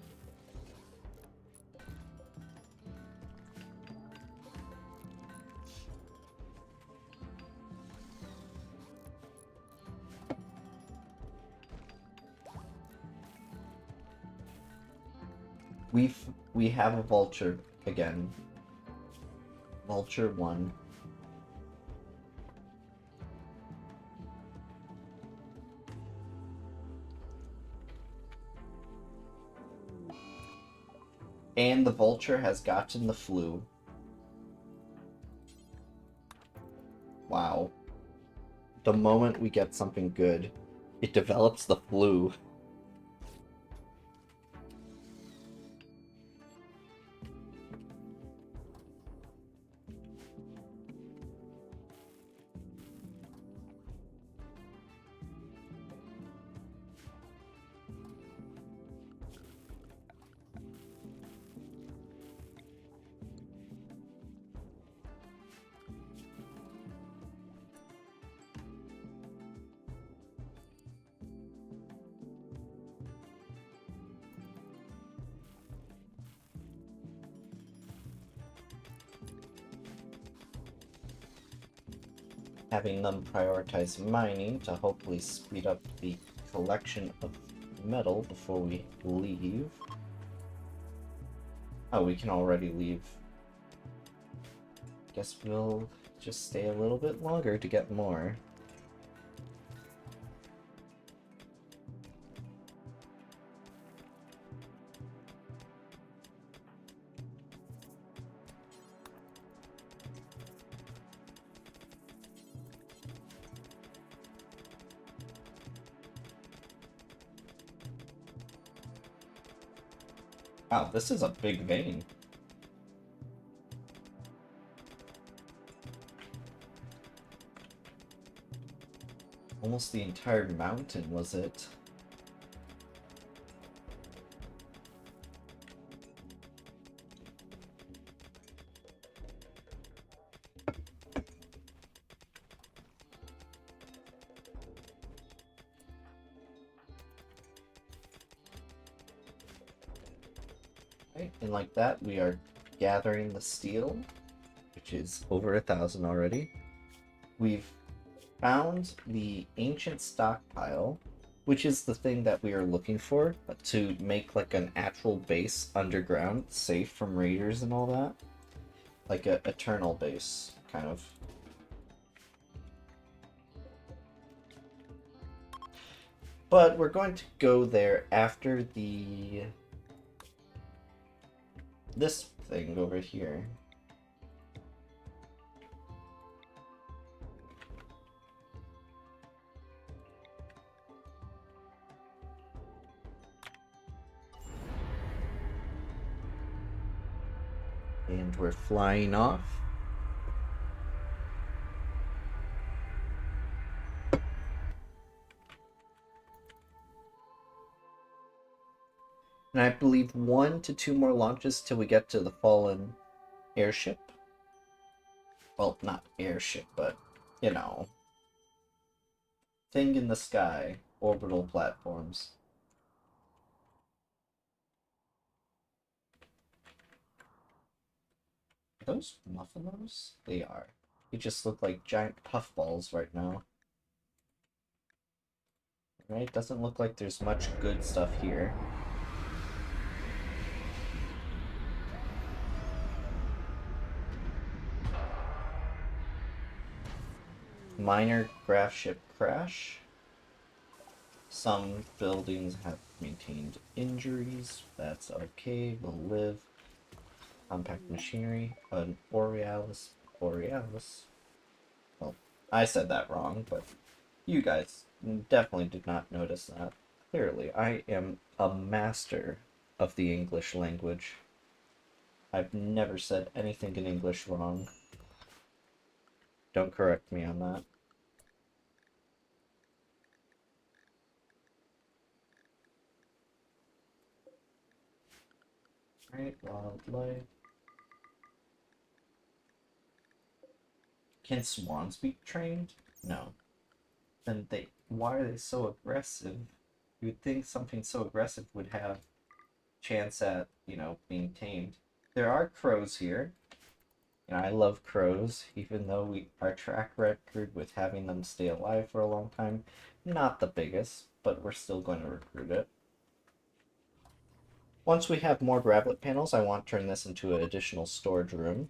We have a vulture again. Vulture 1. And the vulture has gotten the flu. Wow. The moment we get something good, it develops the flu. Having them prioritize mining to hopefully speed up the collection of metal before we leave. Oh, we can already leave. Guess we'll just stay a little bit longer to get more. Wow, this is a big vein. Almost the entire mountain, was it? Right, and like that, we are gathering the steel, which is over 1,000 already. We've found the ancient stockpile, which is the thing that we are looking for to make like an actual base underground, safe from raiders and all that. Like a eternal base, kind of. But we're going to go there after this thing over here. And we're flying off. And I believe 1 to 2 more launches till we get to the fallen airship. Well, not airship, but, you know, thing in the sky, orbital platforms. Are those muffiners? They are. They just look like giant puffballs right now. Right? Doesn't look like there's much good stuff here. Minor craft ship crash. Some buildings have maintained injuries. That's okay. We'll live. Compact machinery. An Borealis. Borealis. Well, I said that wrong, but you guys definitely did not notice that. Clearly, I am a master of the English language. I've never said anything in English wrong. Don't correct me on that. Right, wildlife. Can swans be trained? No. Then why are they so aggressive? You'd think something so aggressive would have chance at, being tamed. There are crows here. I love crows, even though our track record with having them stay alive for a long time, not the biggest, but we're still going to recruit it. Once we have more gravelet panels, I want to turn this into an additional storage room.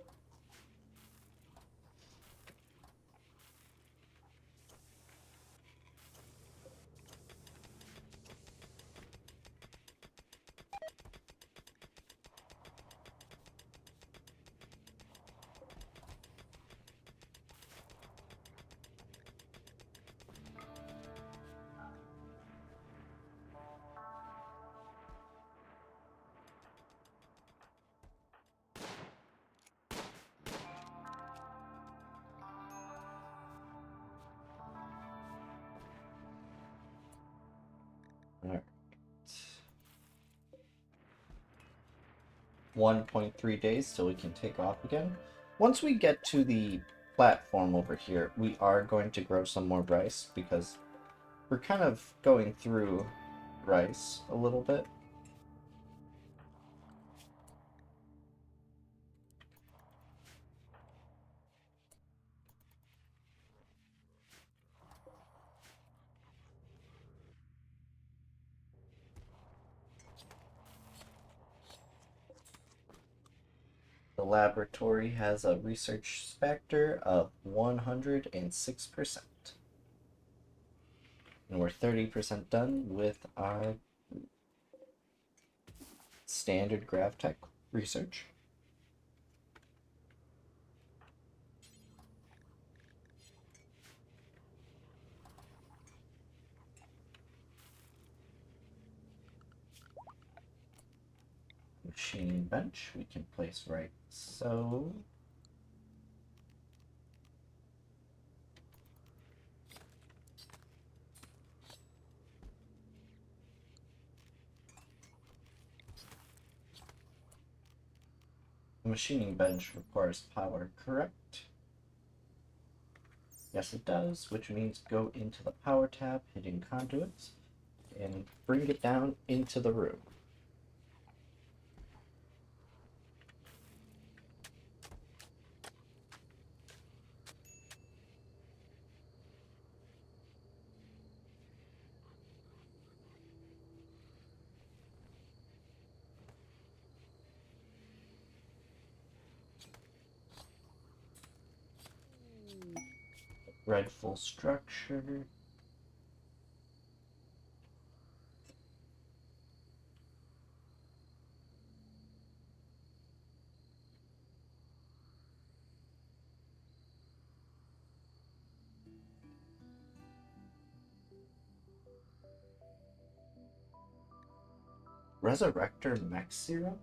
Alright. 1.3 days till we can take off again. Once we get to the platform over here, we are going to grow some more rice because we're kind of going through rice a little bit. The laboratory has a research factor of 106%. And we're 30% done with our standard GravTech research. Machining bench we can place right so. The machining bench requires power, correct? Yes, it does, which means go into the power tab, hitting conduits, and bring it down into the room. Redful structure. Resurrector Mech Serum?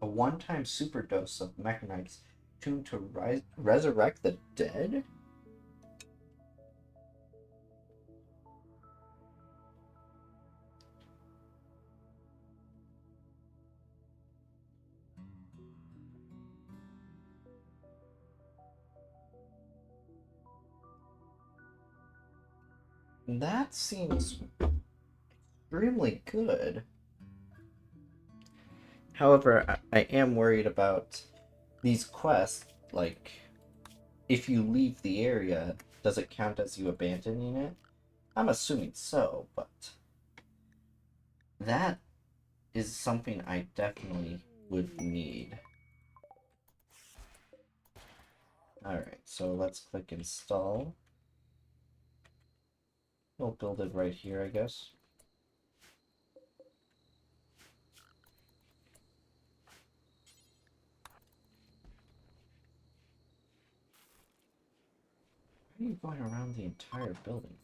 A one-time superdose of mechanites tuned to resurrect the dead? That seems extremely good. However, I am worried about these quests. Like, if you leave the area, does it count as you abandoning it? I'm assuming so, but that is something I definitely would need. Alright, so let's click install. We'll build it right here, I guess. Why are you going around the entire building?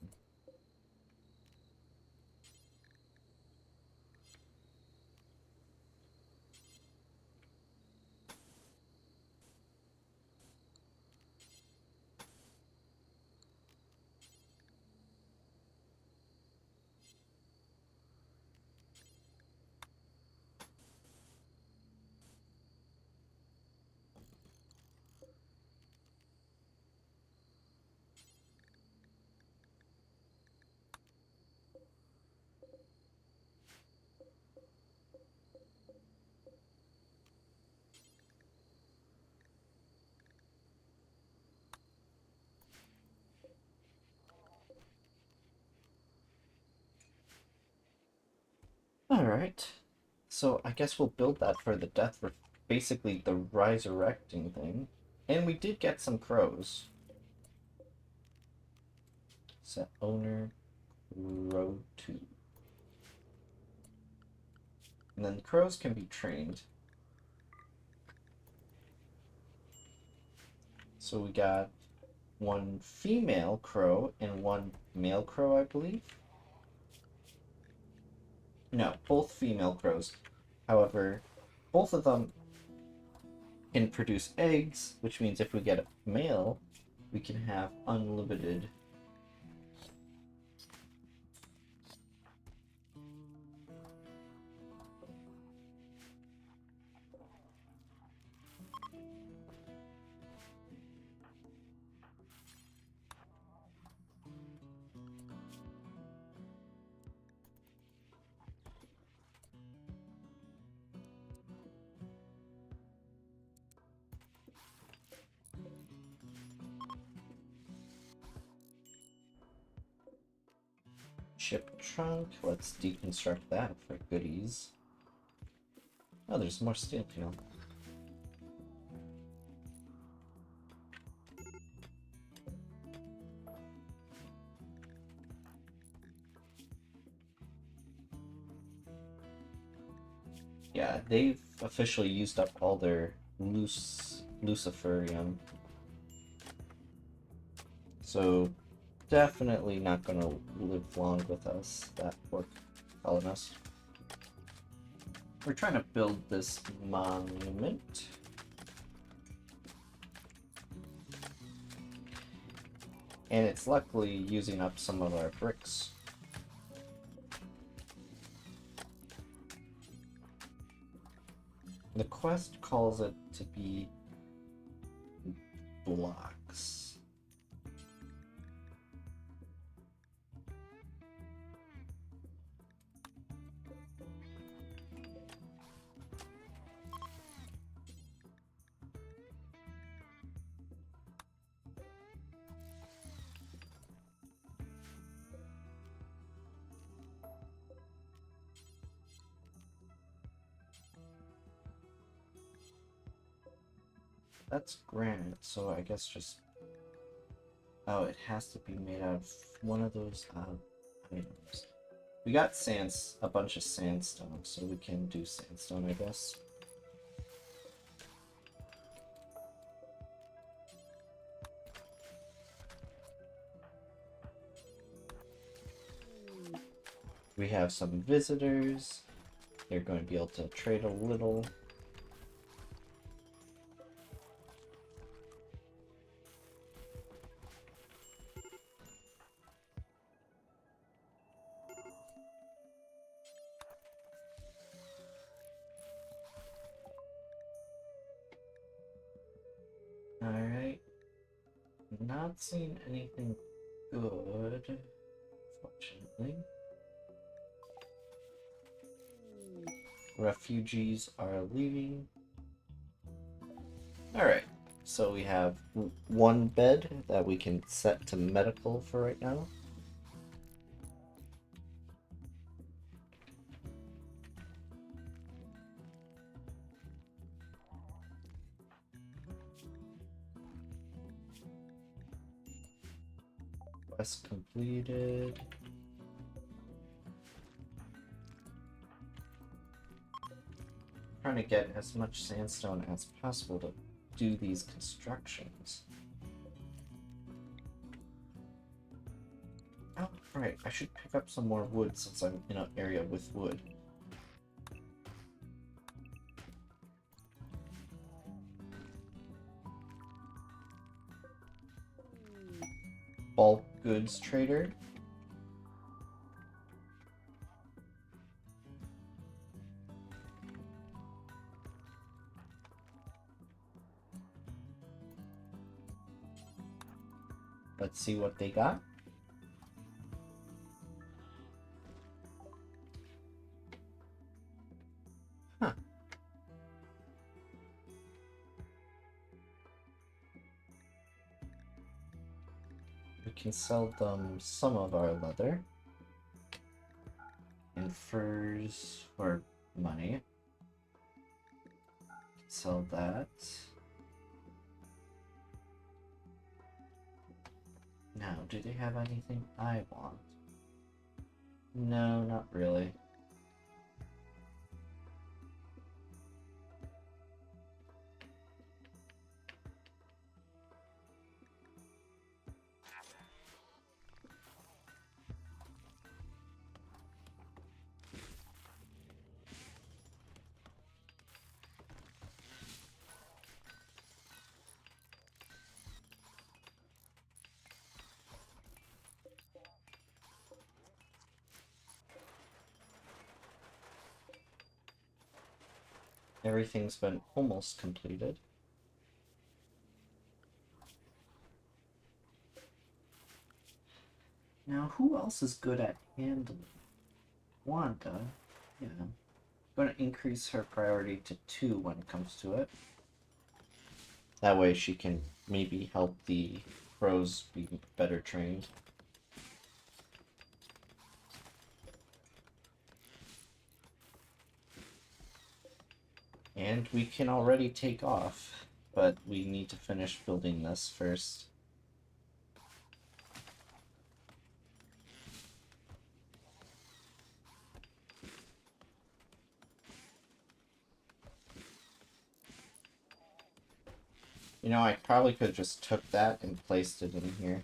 Alright. So I guess we'll build that for the basically the resurrecting thing. And we did get some crows. Set owner, row 2. And then crows can be trained. So we got one female crow and one male crow, I believe. No, both female crows. However, both of them can produce eggs, which means if we get a male, we can have unlimited. Ship trunk. Let's deconstruct that for goodies. Oh, there's more steel fuel. Yeah, they've officially used up all their luciferium. So definitely not gonna live long with us, that poor colonist. We're trying to build this monument. And it's luckily using up some of our bricks. The quest calls it to be blocks. That's granite, so I guess just... Oh, it has to be made out of one of those items. We got a bunch of sandstone, so we can do sandstone, I guess. We have some visitors. They're going to be able to trade a little. Alright. Not seeing anything good, fortunately. Refugees are leaving. Alright, so we have one bed that we can set to medical for right now. Quest completed. Trying to get as much sandstone as possible to do these constructions. Oh, right, I should pick up some more wood since I'm in an area with wood. Bulk goods trader. Let's see what they got. Huh. We can sell them some of our leather and furs for money. Sell that. Now, do they have anything I want? No, not really. Everything's been almost completed. Now, who else is good at handling? Wanda. Yeah. I'm going to increase her priority to 2 when it comes to it. That way she can maybe help the pros be better trained. And we can already take off, but we need to finish building this first. You know, I probably could have just took that and placed it in here.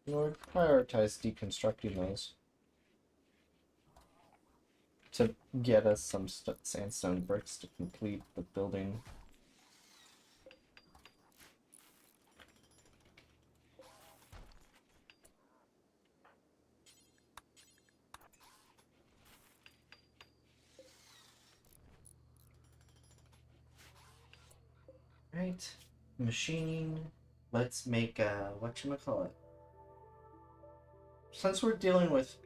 Lord, prioritize deconstructing those to get us some sandstone bricks to complete the building. Right, machining. Let's make a whatchamacallit. Since we're dealing with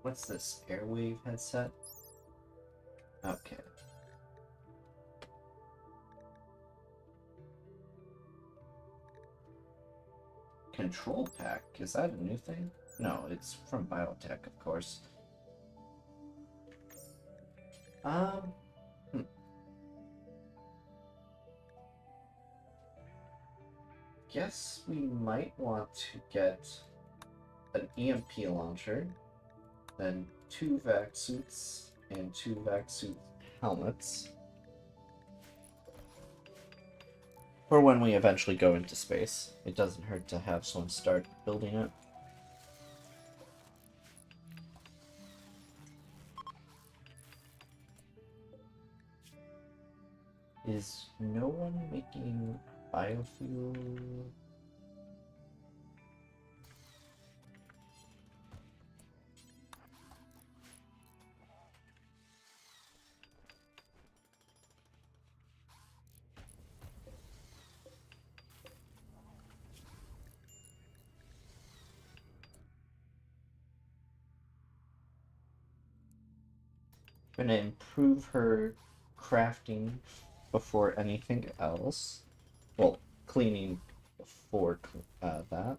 what's this airwave headset? Okay. Control pack, is that a new thing? No, it's from biotech, of course. Um, hmm. Guess we might want to get an EMP launcher, then 2 vac suits and 2 vac suit helmets for when we eventually go into space. It doesn't hurt to have someone start building it. Is no one making biofuel? Gonna improve her crafting before anything else. Well, cleaning before that.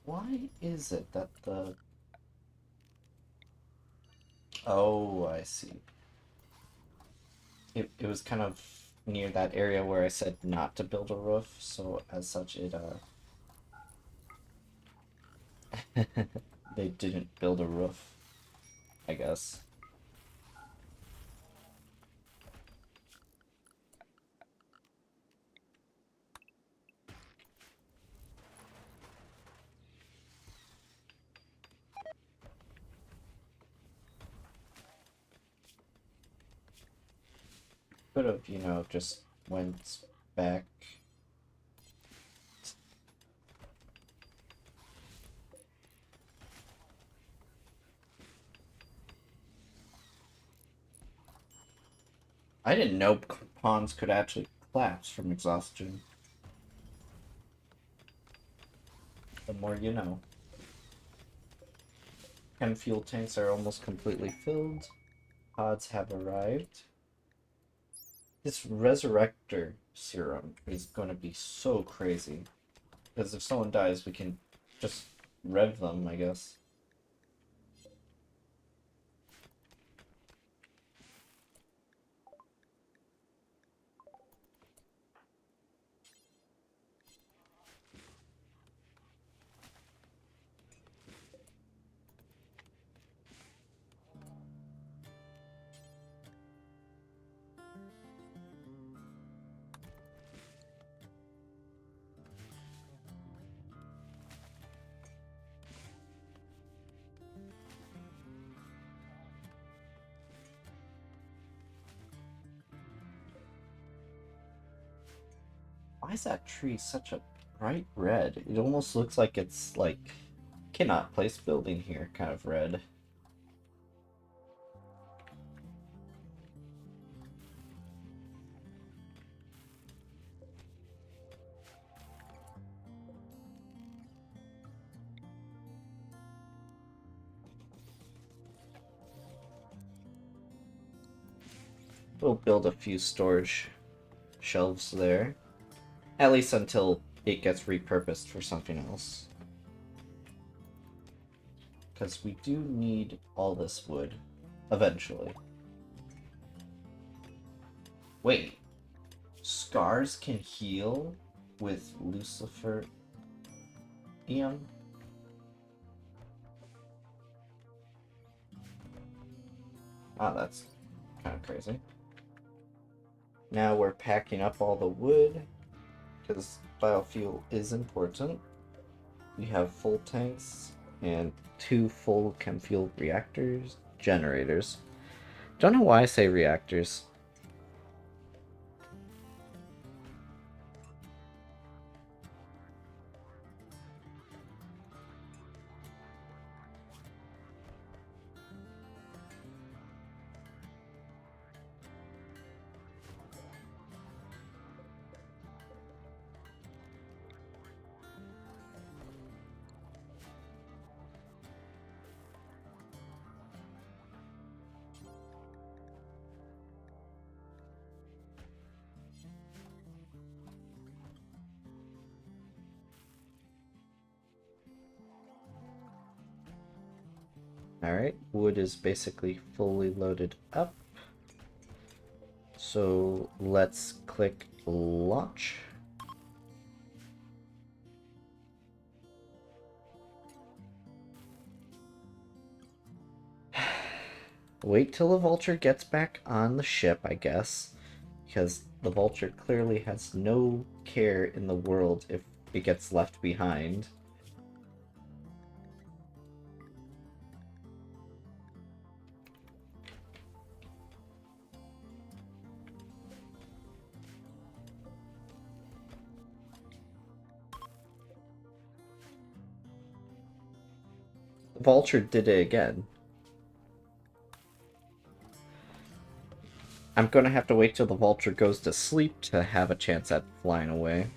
Why is it that the... Oh, I see. It was kind of near that area where I said not to build a roof, so as such it, they didn't build a roof, I guess. Could have, you know, just went back. I didn't know pawns could actually collapse from exhaustion. The more you know. Chem fuel tanks are almost completely filled. Pods have arrived. This resurrector serum is going to be so crazy. Because if someone dies, we can just rev them, I guess. Why is that tree such a bright red? It almost looks like it's like cannot place building here kind of red. We'll build a few storage shelves there. At least until it gets repurposed for something else. Because we do need all this wood eventually. Wait, scars can heal with Lucifer Eon? Ah, that's kind of crazy. Now we're packing up all the wood, because biofuel is important. We have full tanks and 2 full chem fuel reactors, generators. Don't know why I say reactors. Alright, wood is basically fully loaded up. So let's click launch. Wait till the vulture gets back on the ship, I guess. Because the vulture clearly has no care in the world if it gets left behind. The vulture did it again. I'm gonna have to wait till the vulture goes to sleep to have a chance at flying away.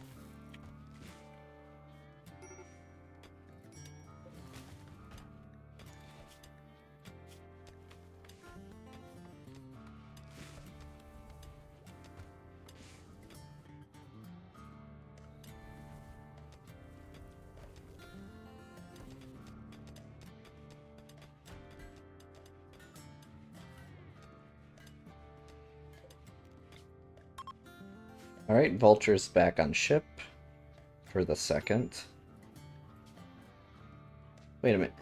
Alright, vulture's back on ship for the second. Wait a minute.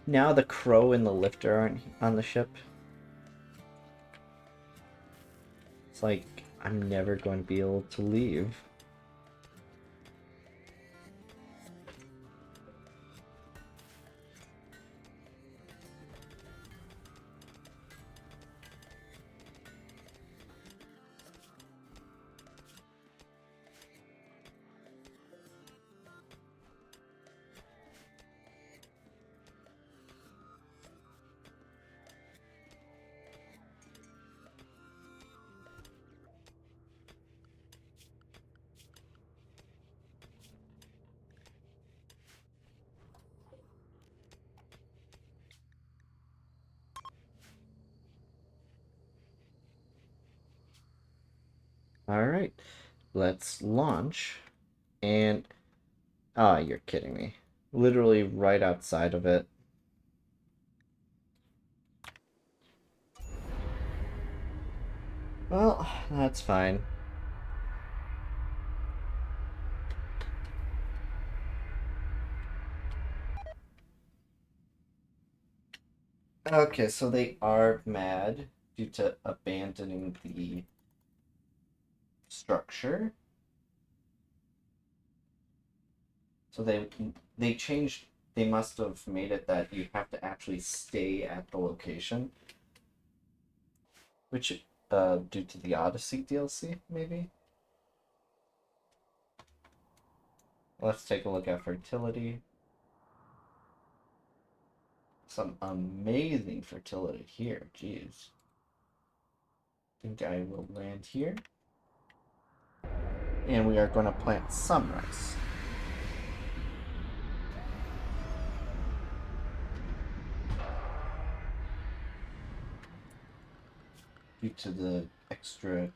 Now the crow and the lifter aren't on the ship? It's like, I'm never going to be able to leave. Alright, let's launch. And, ah, you're kidding me. Literally right outside of it. Well, that's fine. Okay, so they are mad due to abandoning the structure. So they changed. They must have made it that you have to actually stay at the location, which due to the Odyssey DLC, maybe. Let's take a look at fertility. Some amazing fertility here. Jeez. Think I will land here. And we are going to plant some rice. Due to the extra